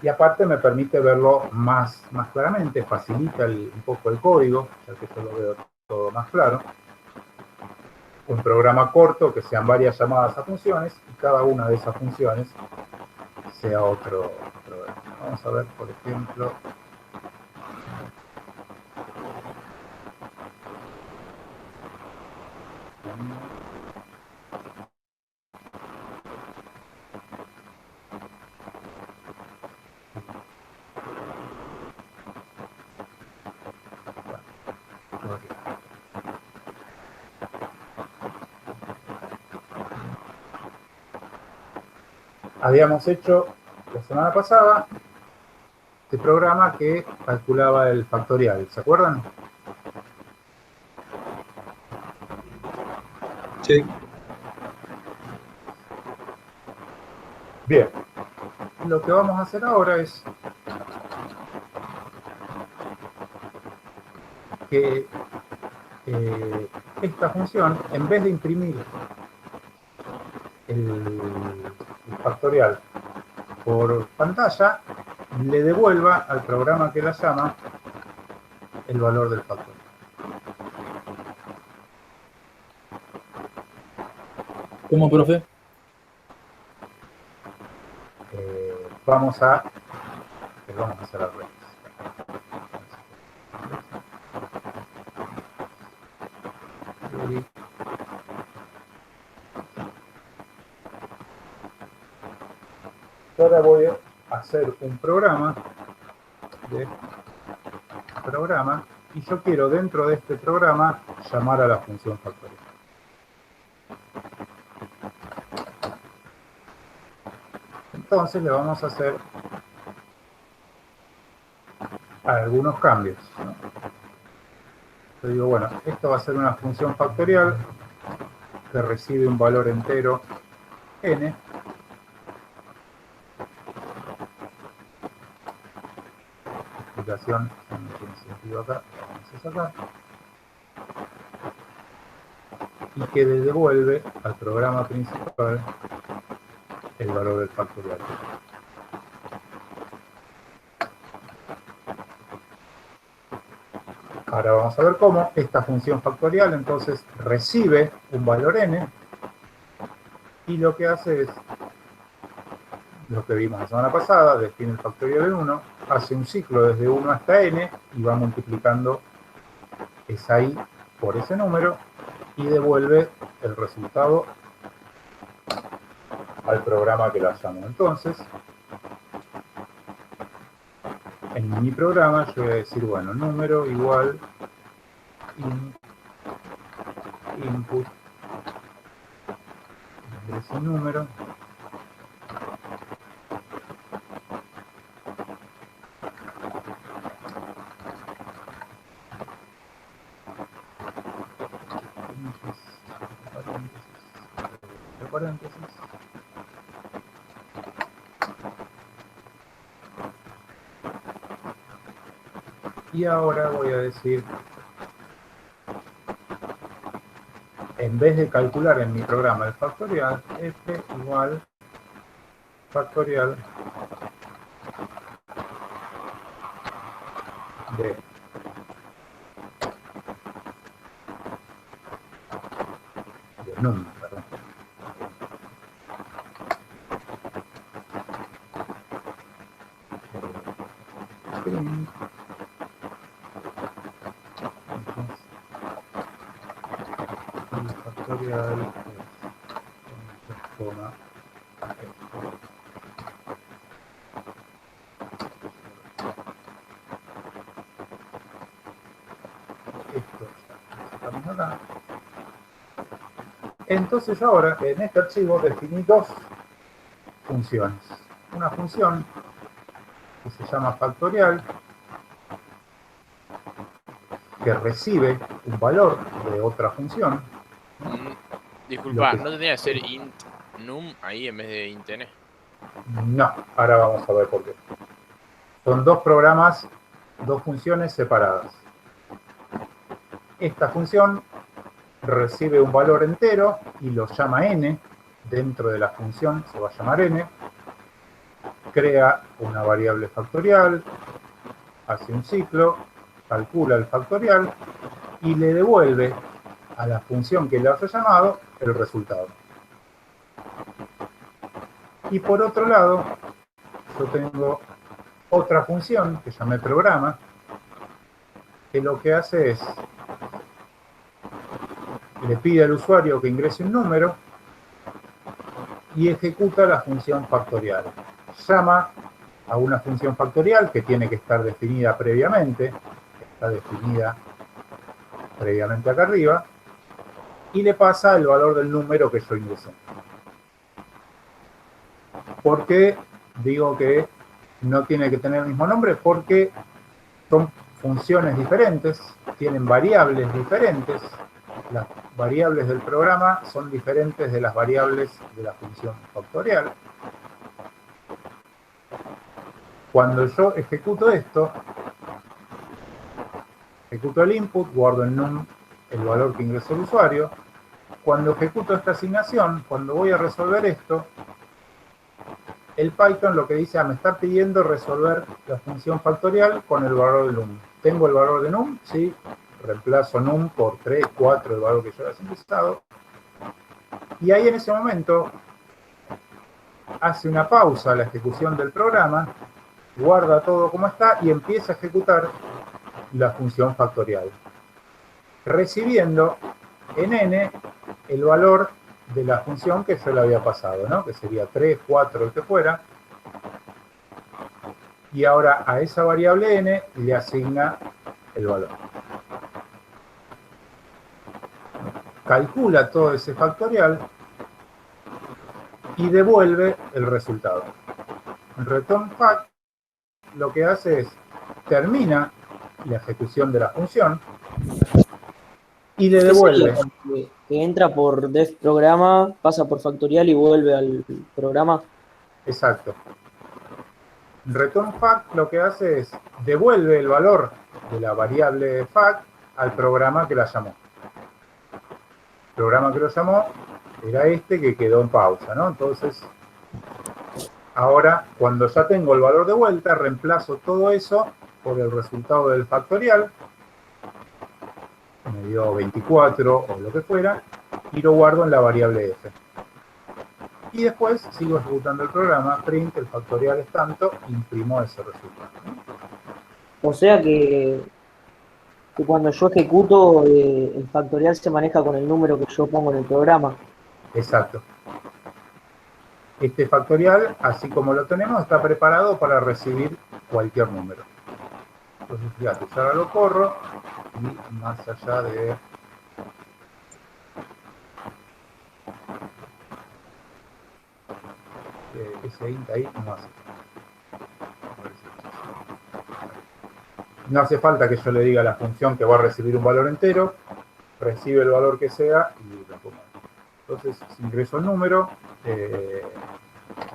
Y aparte me permite verlo más claramente, facilita un poco el código, ya que yo lo veo todo más claro. Un programa corto que sean varias llamadas a funciones y cada una de esas funciones sea otro programa. Vamos a ver, por ejemplo, habíamos hecho la semana pasada este programa que calculaba el factorial, ¿se acuerdan? Sí. Bien, lo que vamos a hacer ahora es que esta función, en vez de imprimir el factorial por pantalla, le devuelva al programa que la llama el valor del factorial. ¿Cómo, profe? Vamos a hacer al revés. Ahora voy a hacer un programa y yo quiero dentro de este programa llamar a la función factorial. Entonces le vamos a hacer algunos cambios, ¿no? Yo digo, bueno, esto va a ser una función factorial que recibe un valor entero n. La explicación no tiene sentido acá, vamos a sacar. Y que le devuelve al programa principal el valor del factorial. Ahora vamos a ver cómo esta función factorial entonces recibe un valor n y lo que hace es lo que vimos la semana pasada, define el factorial en 1, hace un ciclo desde 1 hasta n y va multiplicando esa i por ese número y devuelve el resultado al programa que la llamo. Entonces, en mi programa yo voy a decir, bueno, número igual input de ese número paréntesis. Y ahora voy a decir, en vez de calcular en mi programa el factorial, f igual factorial de num, perdón. Factorial toma esto sacamos acá. Entonces ahora en este archivo definí dos funciones. Una función que se llama factorial, que recibe un valor de otra función. Disculpa, ¿no tendría que ser int num ahí en vez de int n? No, ahora vamos a ver por qué. Son dos programas, dos funciones separadas. Esta función recibe un valor entero y lo llama n. Dentro de la función se va a llamar n. Crea una variable factorial, hace un ciclo, calcula el factorial y le devuelve a la función que le haya llamado el resultado. Y por otro lado, yo tengo otra función que llamé programa, que lo que hace es, le pide al usuario que ingrese un número y ejecuta la función factorial. Llama a una función factorial que tiene que estar definida previamente, está definida previamente acá arriba, y le pasa el valor del número que yo ingresé. ¿Por qué digo que no tiene que tener el mismo nombre? Porque son funciones diferentes, tienen variables diferentes. Las variables del programa son diferentes de las variables de la función factorial. Cuando yo ejecuto esto, ejecuto el input, guardo en num el valor que ingresó el usuario. Cuando ejecuto esta asignación, cuando voy a resolver esto, el Python lo que dice, me está pidiendo resolver la función factorial con el valor de num. ¿Tengo el valor de num? Sí. Reemplazo num por 3, 4, el valor que yo había ingresado. Y ahí en ese momento hace una pausa a la ejecución del programa, guarda todo como está y empieza a ejecutar la función factorial, recibiendo en n el valor de la función que yo le había pasado, ¿no? Que sería 3, 4, el que fuera. Y ahora a esa variable n le asigna el valor. Calcula todo ese factorial y devuelve el resultado. Return fact lo que hace es termina la ejecución de la función y le devuelve. Que entra por def programa, pasa por factorial y vuelve al programa. Exacto. Return fact lo que hace es devuelve el valor de la variable fact al programa que la llamó. El programa que lo llamó era este que quedó en pausa, ¿no? Entonces, ahora, cuando ya tengo el valor de vuelta, reemplazo todo eso por el resultado del factorial. Me dio 24 o lo que fuera, y lo guardo en la variable f. Y después sigo ejecutando el programa, print, el factorial es tanto, imprimo ese resultado, ¿no? O sea que cuando yo ejecuto, el factorial se maneja con el número que yo pongo en el programa. Exacto. Este factorial, así como lo tenemos, está preparado para recibir cualquier número. Entonces, fíjate, yo ahora lo corro y más allá de... ese int ahí no hace. No hace falta que yo le diga a la función que va a recibir un valor entero, recibe el valor que sea y lo pongo. Entonces, si ingreso el número,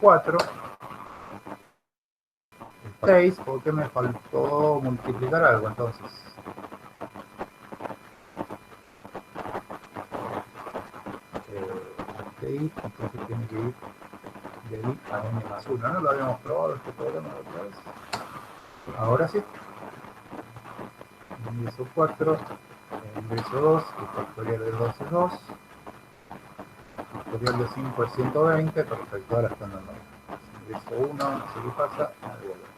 4, 6, porque me faltó multiplicar algo, entonces. Entonces tiene que ir de i a n más 1, ¿no? Lo habíamos probado este problema otra vez. Ahora sí. Ingreso 4, ingreso 2, el factorial de 2 es 2. El factorial de 5 es 120, perfecto, ahora está andando. Ingreso 1, no sé qué pasa, me devuelve.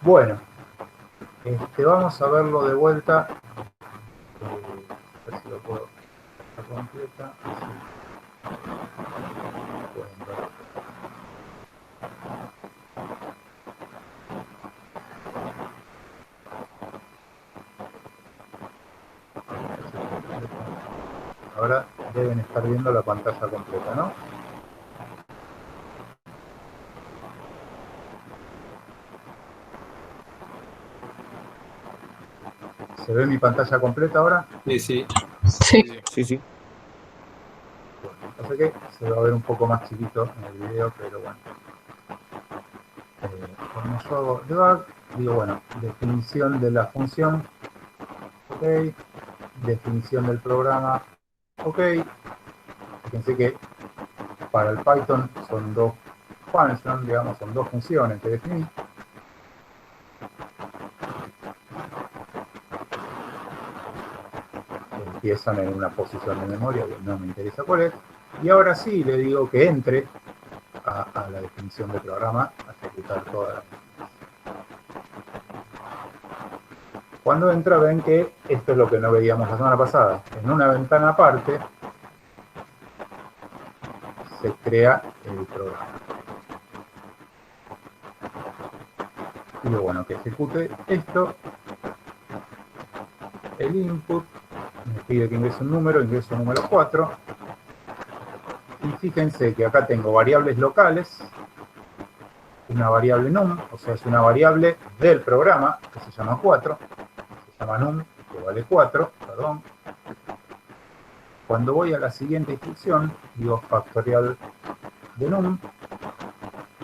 Bueno, vamos a verlo de vuelta. A ver si lo puedo hacer completa. Pueden ver. Ahora deben estar viendo la pantalla completa, ¿no? ¿Se ve mi pantalla completa ahora? Sí, sí. Sí. Bueno, no sé qué, se va a ver un poco más chiquito en el video, pero bueno. Cuando yo hago debug, digo, bueno, definición de la función ok, definición del programa, ok. Fíjense que para el Python son dos functions, digamos, son dos funciones que definí. Empiezan en una posición de memoria que no me interesa cuál es. Y ahora sí le digo que entre a la definición del programa, a ejecutar toda la. Cuando entra ven que esto es lo que no veíamos la semana pasada. En una ventana aparte se crea el programa. Y lo bueno que ejecute esto, el input, me pide que ingrese un número, ingreso número 4. Y fíjense que acá tengo variables locales, una variable num, o sea, es una variable del programa, que se llama 4, se llama num, que vale 4, perdón. Cuando voy a la siguiente instrucción, digo factorial de num,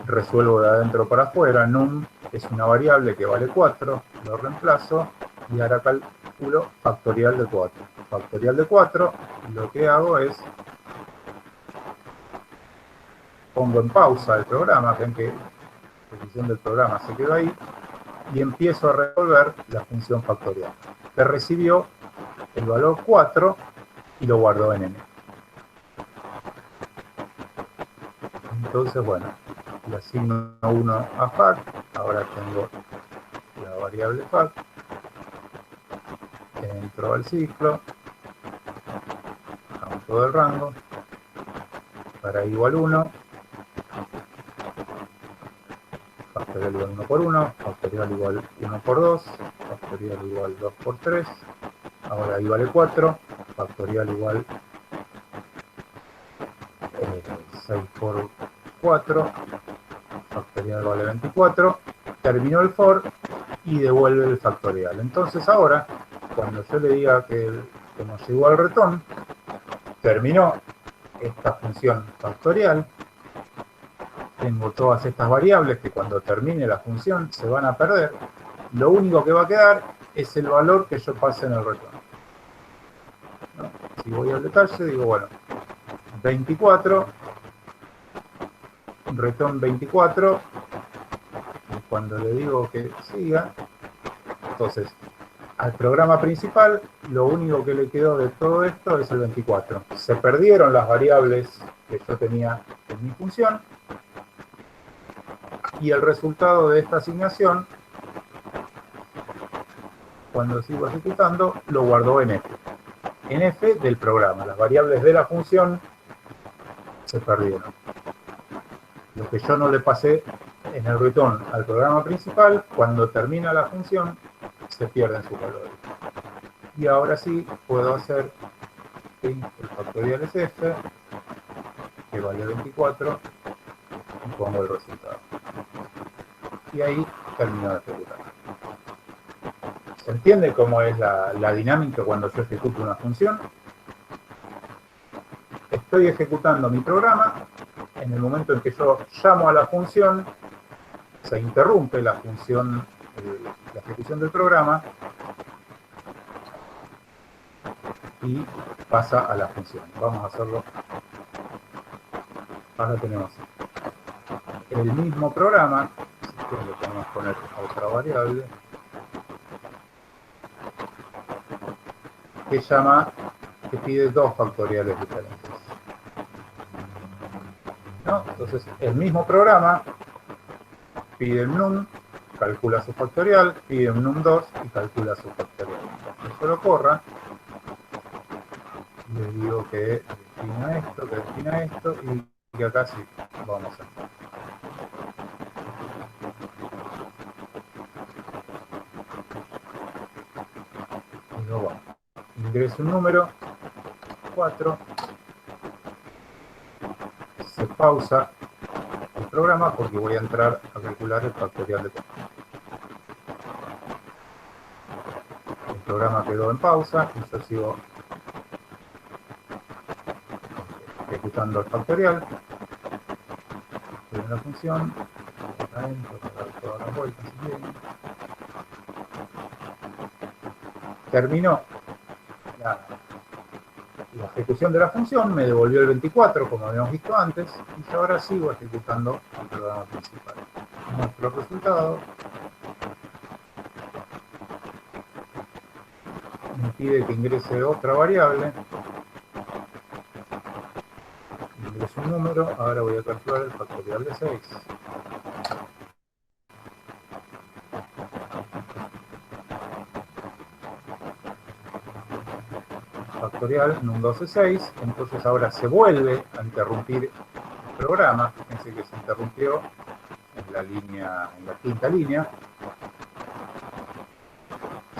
resuelvo de adentro para afuera, num es una variable que vale 4, lo reemplazo, y ahora calculo factorial de 4. Factorial de 4, lo que hago es pongo en pausa el programa, ven que la ejecución del programa se quedó ahí, y empiezo a resolver la función factorial. Que recibió el valor 4 y lo guardó en n. Entonces, bueno, le asigno 1 a fact, ahora tengo la variable fact, entro al ciclo, campo del rango, para igual 1, factorial igual 1 por 1, factorial igual 1 por 2, factorial igual 2 por 3, ahora i vale 4, factorial igual 6 por 4, factorial vale 24, terminó el for y devuelve el factorial. Entonces ahora, cuando yo le diga que nos llegó al return, terminó esta función factorial, tengo todas estas variables que cuando termine la función se van a perder, lo único que va a quedar es el valor que yo pase en el return. ¿No? Si voy al detalle, digo, bueno, 24, return 24, y cuando le digo que siga, entonces, al programa principal, lo único que le quedó de todo esto es el 24. Se perdieron las variables que yo tenía en mi función, y el resultado de esta asignación, cuando sigo ejecutando, lo guardó en f. En f del programa. Las variables de la función se perdieron. Lo que yo no le pasé en el return al programa principal, cuando termina la función, se pierden sus valores. Y ahora sí puedo hacer el factorial es f, que vale 24, y pongo el resultado. Y ahí termino de ejecutar. ¿Se entiende cómo es la dinámica cuando yo ejecuto una función? Estoy ejecutando mi programa, en el momento en que yo llamo a la función, se interrumpe la función, la ejecución del programa, y pasa a la función. Vamos a hacerlo. Ahora tenemos el mismo programa, que le podemos poner otra variable, que pide dos factoriales diferentes. ¿No? Entonces, el mismo programa pide un num, calcula su factorial, pide un num 2 y calcula su factorial. Cuando yo lo corra, le digo que defina esto y que acá sí vamos a hacer. Digo, bueno, ingreso un número, 4, se pausa el programa porque voy a entrar a calcular el factorial de 4. El programa quedó en pausa y yo sigo ejecutando el factorial. Estoy en la función, adentro, para dar todas las vueltas si quieren. terminó la ejecución de la función, me devolvió el 24, como habíamos visto antes, y yo ahora sigo ejecutando el programa principal. Nuestro resultado me pide que ingrese otra variable. Ingreso un número, ahora voy a calcular el factorial de 6. Factorial num 12 6, entonces ahora se vuelve a interrumpir el programa. Fíjense que se interrumpió en la quinta línea.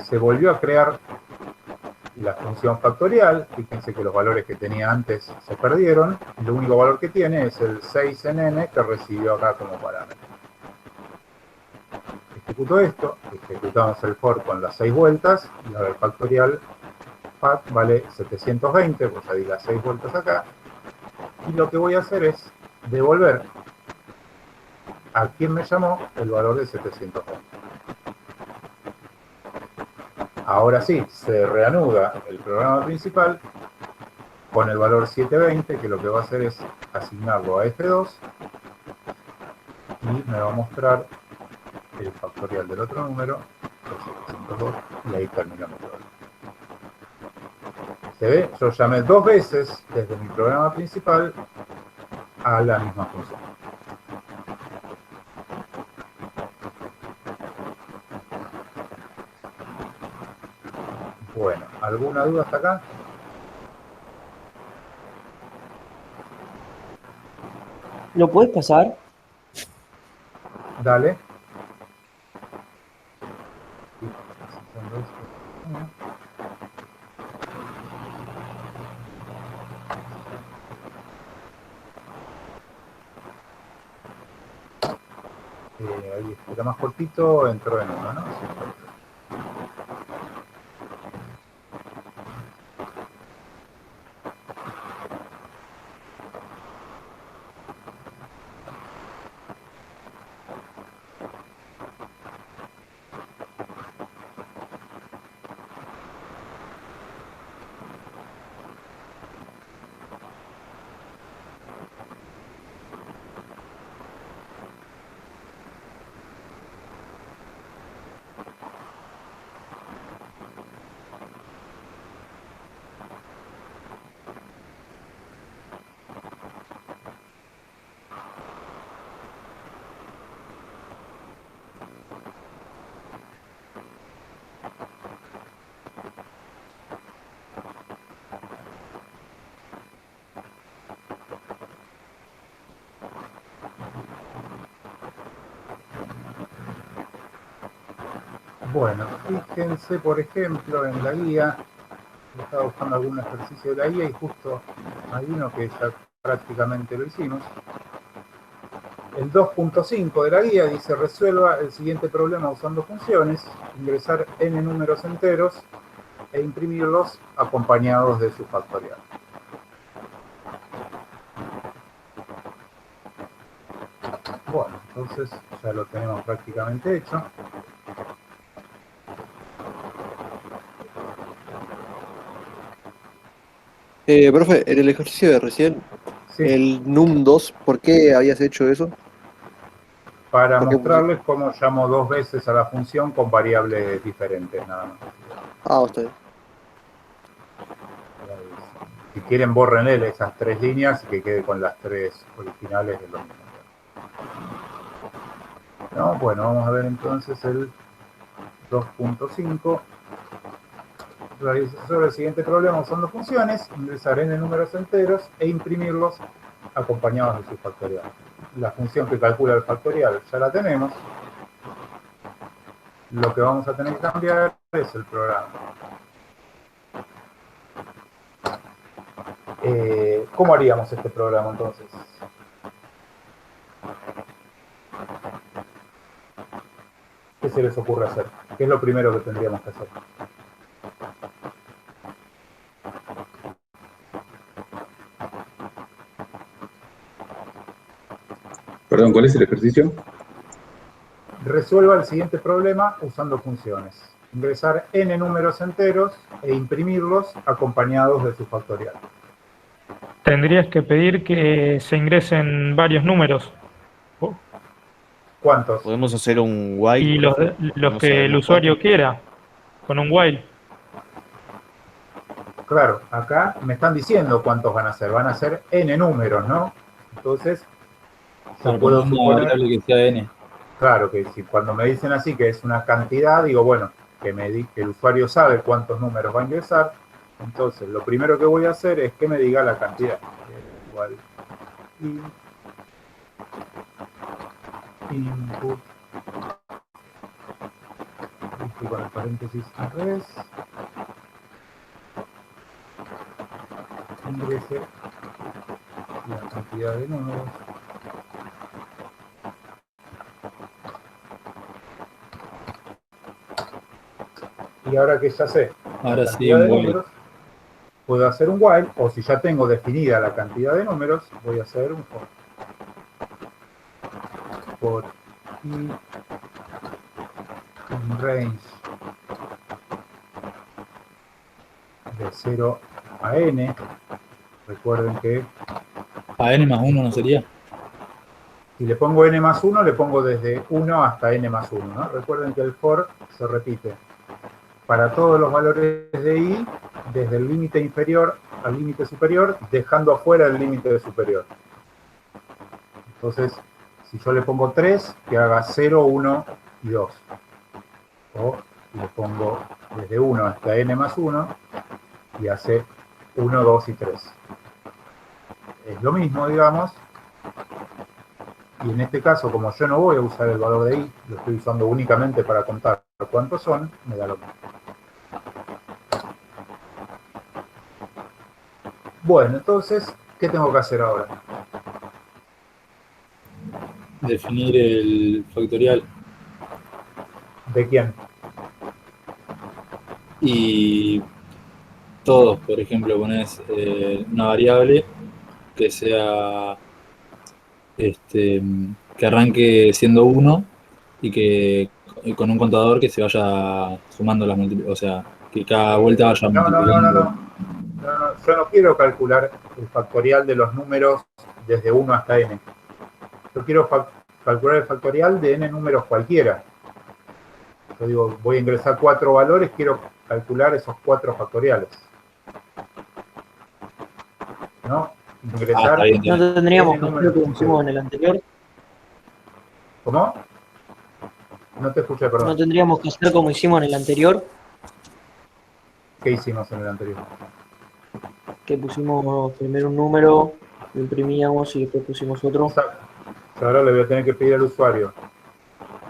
Se volvió a crear la función factorial. Fíjense que los valores que tenía antes se perdieron. El único valor que tiene es el 6 en n que recibió acá como parámetro. Ejecuto esto, ejecutamos el for con las 6 vueltas y ahora el factorial fact vale 720, pues ya di las 6 vueltas acá. Y lo que voy a hacer es devolver a quien me llamó el valor de 720. Ahora sí, se reanuda el programa principal con el valor 720, que lo que va a hacer es asignarlo a F2 y me va a mostrar el factorial del otro número, el 702, y ahí termina mi programa. ¿Se ve? Yo llamé 2 veces desde mi programa principal a la misma función. Bueno, ¿alguna duda hasta acá? ¿Lo puedes pasar? Dale. Ahí era más cortito, entró en uno, ¿no? Sí. Bueno, fíjense, por ejemplo, en la guía, estaba buscando algún ejercicio de la guía y justo hay uno que ya prácticamente lo hicimos. El 2.5 de la guía dice: resuelva el siguiente problema usando funciones, ingresar n números enteros e imprimirlos acompañados de su factorial. Bueno, entonces ya lo tenemos prácticamente hecho. Profe, en el ejercicio de recién, Sí. el num2, ¿por qué habías hecho eso? Para Porque- mostrarles cómo llamo 2 veces a la función con variables diferentes, nada más. Ah, está bien. Si quieren, bórrenle esas 3 líneas y que quede con las 3 originales de lo mismo. ¿No? Bueno, vamos a ver entonces el 2.5. Realizar sobre el siguiente problema usando funciones, ingresar n números enteros e imprimirlos acompañados de su factorial. La función que calcula el factorial ya la tenemos. Lo que vamos a tener que cambiar es el programa. ¿Cómo haríamos este programa entonces? ¿Qué se les ocurre hacer? ¿Qué es lo primero que tendríamos que hacer? Perdón, ¿cuál es el ejercicio? Resuelva el siguiente problema usando funciones. ingresar n números enteros e imprimirlos acompañados de su factorial. Tendrías que pedir que se ingresen varios números. ¿Cuántos? Podemos hacer un while. Y los No que el sabemos usuario cuántos. quiera, con un while. Claro, acá me están diciendo cuántos van a ser. Van a ser n números, ¿no? Entonces, yo Para puedo poner una suponer... variable que sea n. Claro, que si cuando me dicen así que es una cantidad, digo, bueno, que el usuario sabe cuántos números va a ingresar. Entonces, lo primero que voy a hacer es que me diga la cantidad. Igual input, y con el paréntesis al revés, ingrese la cantidad de números y ahora que ya sé Ahora la sí, cantidad un de while. números, puedo hacer un while, o si ya tengo definida la cantidad de números, voy a hacer un for. For i in range de 0 a n. Recuerden que A n más 1 no sería. si le pongo n más 1, le pongo desde 1 hasta n más 1, ¿no? Recuerden que el for se repite para todos los valores de i, desde el límite inferior al límite superior, dejando afuera el límite superior. Entonces, si yo le pongo 3, que haga 0, 1 y 2. O le pongo desde 1 hasta n más 1 y hace 1, 2 y 3. Es lo mismo, digamos. Y en este caso, como yo no voy a usar el valor de i, lo estoy usando únicamente para contar cuántos son, me da lo mismo. Bueno, entonces, ¿qué tengo que hacer ahora? Definir el factorial. ¿De quién? Y todos, por ejemplo, pones una variable que sea que arranque siendo 1 y que con un contador que se vaya sumando las multiplicaciones, o sea, que cada vuelta vaya multiplicando. No, yo no quiero calcular el factorial de los números desde 1 hasta n. Yo quiero calcular el factorial de n números cualquiera. Yo digo, voy a ingresar 4 valores, quiero calcular esos 4 factoriales. ¿No? Ingresar... ¿No tendríamos que hacer lo que hicimos en el anterior? ¿Cómo? No te escuché, perdón. ¿No tendríamos que hacer como hicimos en el anterior? ¿Qué hicimos en el anterior? Que pusimos primero un número, lo imprimíamos y después pusimos otro. Exacto. Ahora le voy a tener que pedir al usuario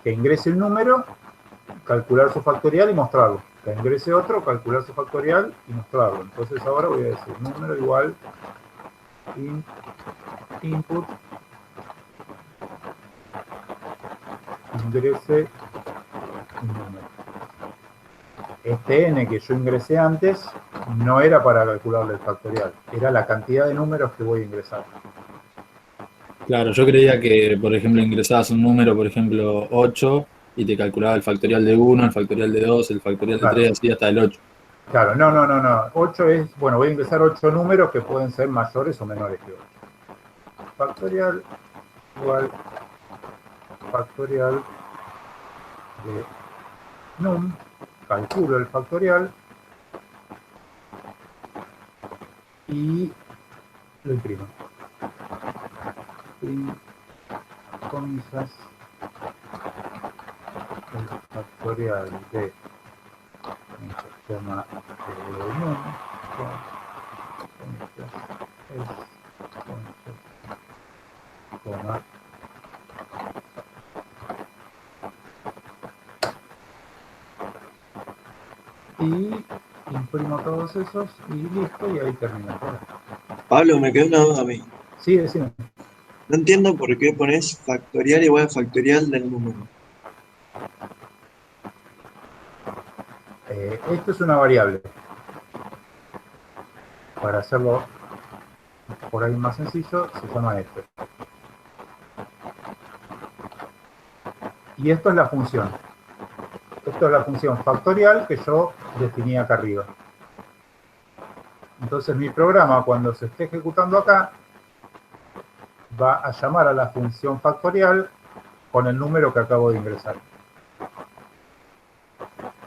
que ingrese el número, calcular su factorial y mostrarlo. Que ingrese otro, calcular su factorial y mostrarlo. Entonces ahora voy a decir número igual input ingrese un número. Este n que yo ingresé antes no era para calcularle el factorial, era la cantidad de números que voy a ingresar. Claro, yo creía que, por ejemplo, ingresabas un número, por ejemplo, 8, y te calculaba el factorial de 1, el factorial de 2, el factorial de 3, así hasta el 8. Claro, no. 8 es, bueno, voy a ingresar 8 números que pueden ser mayores o menores que 8. Factorial igual factorial de num, calculo el factorial y lo imprimo. Y comillas el factorial de se llama num coma y imprimo todos esos y listo, y ahí termina. Pablo, me quedó una duda a mí. Sí, decime. No entiendo por qué pones factorial igual a factorial del número. Esto es una variable. Para hacerlo por ahí más sencillo, se llama f. Y esto es la función. Esto Esto es la función factorial que yo definí acá arriba. Entonces mi programa, cuando se esté ejecutando acá, va a llamar a la función factorial con el número que acabo de ingresar.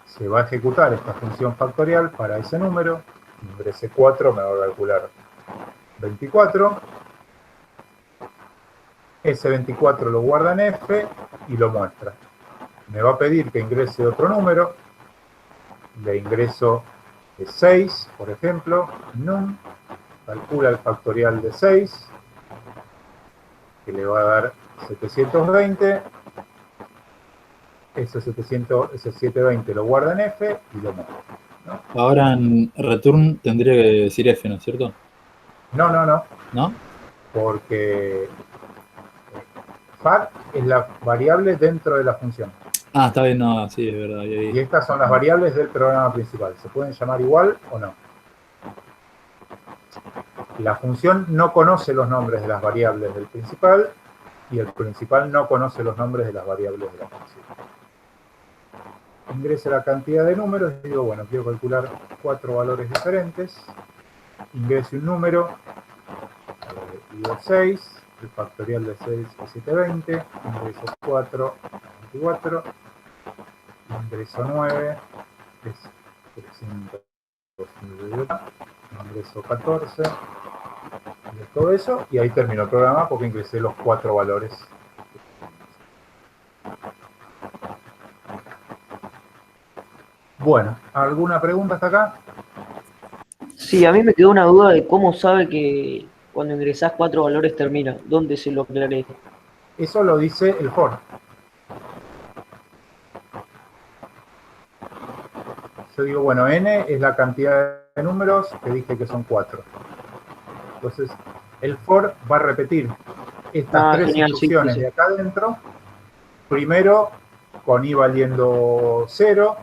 Se va a ejecutar esta función factorial para ese número. Ingresé 4, me va a calcular 24. Ese 24 lo guarda en F y lo muestra. Me va a pedir que ingrese otro número. Le ingreso 6, por ejemplo, num, calcula el factorial de 6, que le va a dar 720. Ese 720 lo guarda en F y lo muestra, ¿no? Ahora en return tendría que decir F, ¿no es cierto? No. ¿No? Porque fact es la variable dentro de la función. Ah, está bien, no, sí, es verdad. Y estas son las variables del programa principal. Se pueden llamar igual o no. La función no conoce los nombres de las variables del principal y el principal no conoce los nombres de las variables de la función. Ingreso la cantidad de números y digo, bueno, quiero calcular 4 valores diferentes. Ingreso un número, digo 6, el factorial de 6 es 720, ingreso 4, 24, ingreso 9, es 300, ingreso 14, y todo eso, y ahí termino el programa porque ingresé los 4 valores. Bueno, ¿alguna pregunta hasta acá? Sí, a mí me quedó una duda de cómo sabe que cuando ingresás 4 valores termina. ¿Dónde se lo aclaré? Eso lo dice el for. Yo digo, bueno, n es la cantidad de números que dije que son 4. Entonces, el for va a repetir estas 3 instrucciones de acá adentro. Primero, con i valiendo 0.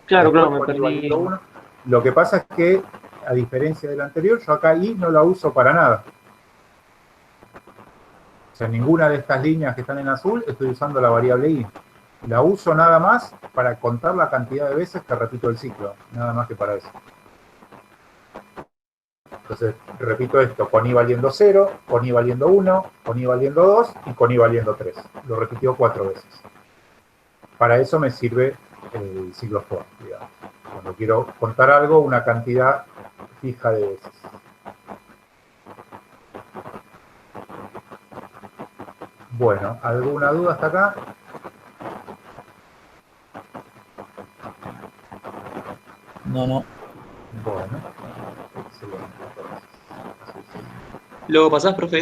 Claro, después me con i perdí. valiendo 1. Lo que pasa es que, a diferencia del anterior, yo acá i no la uso para nada. O sea, ninguna de estas líneas que están en azul estoy usando la variable i. La uso nada más para contar la cantidad de veces que repito el ciclo. Nada más que para eso. Entonces, repito esto con i valiendo 0, con i valiendo 1, con i valiendo 2 y con i valiendo 3. Lo repitió 4 veces. Para eso me sirve el ciclo for, digamos. Cuando quiero contar algo, una cantidad fija de veces. Bueno, ¿alguna duda hasta acá? No. Bueno, excelente. ¿Lo pasás, profe?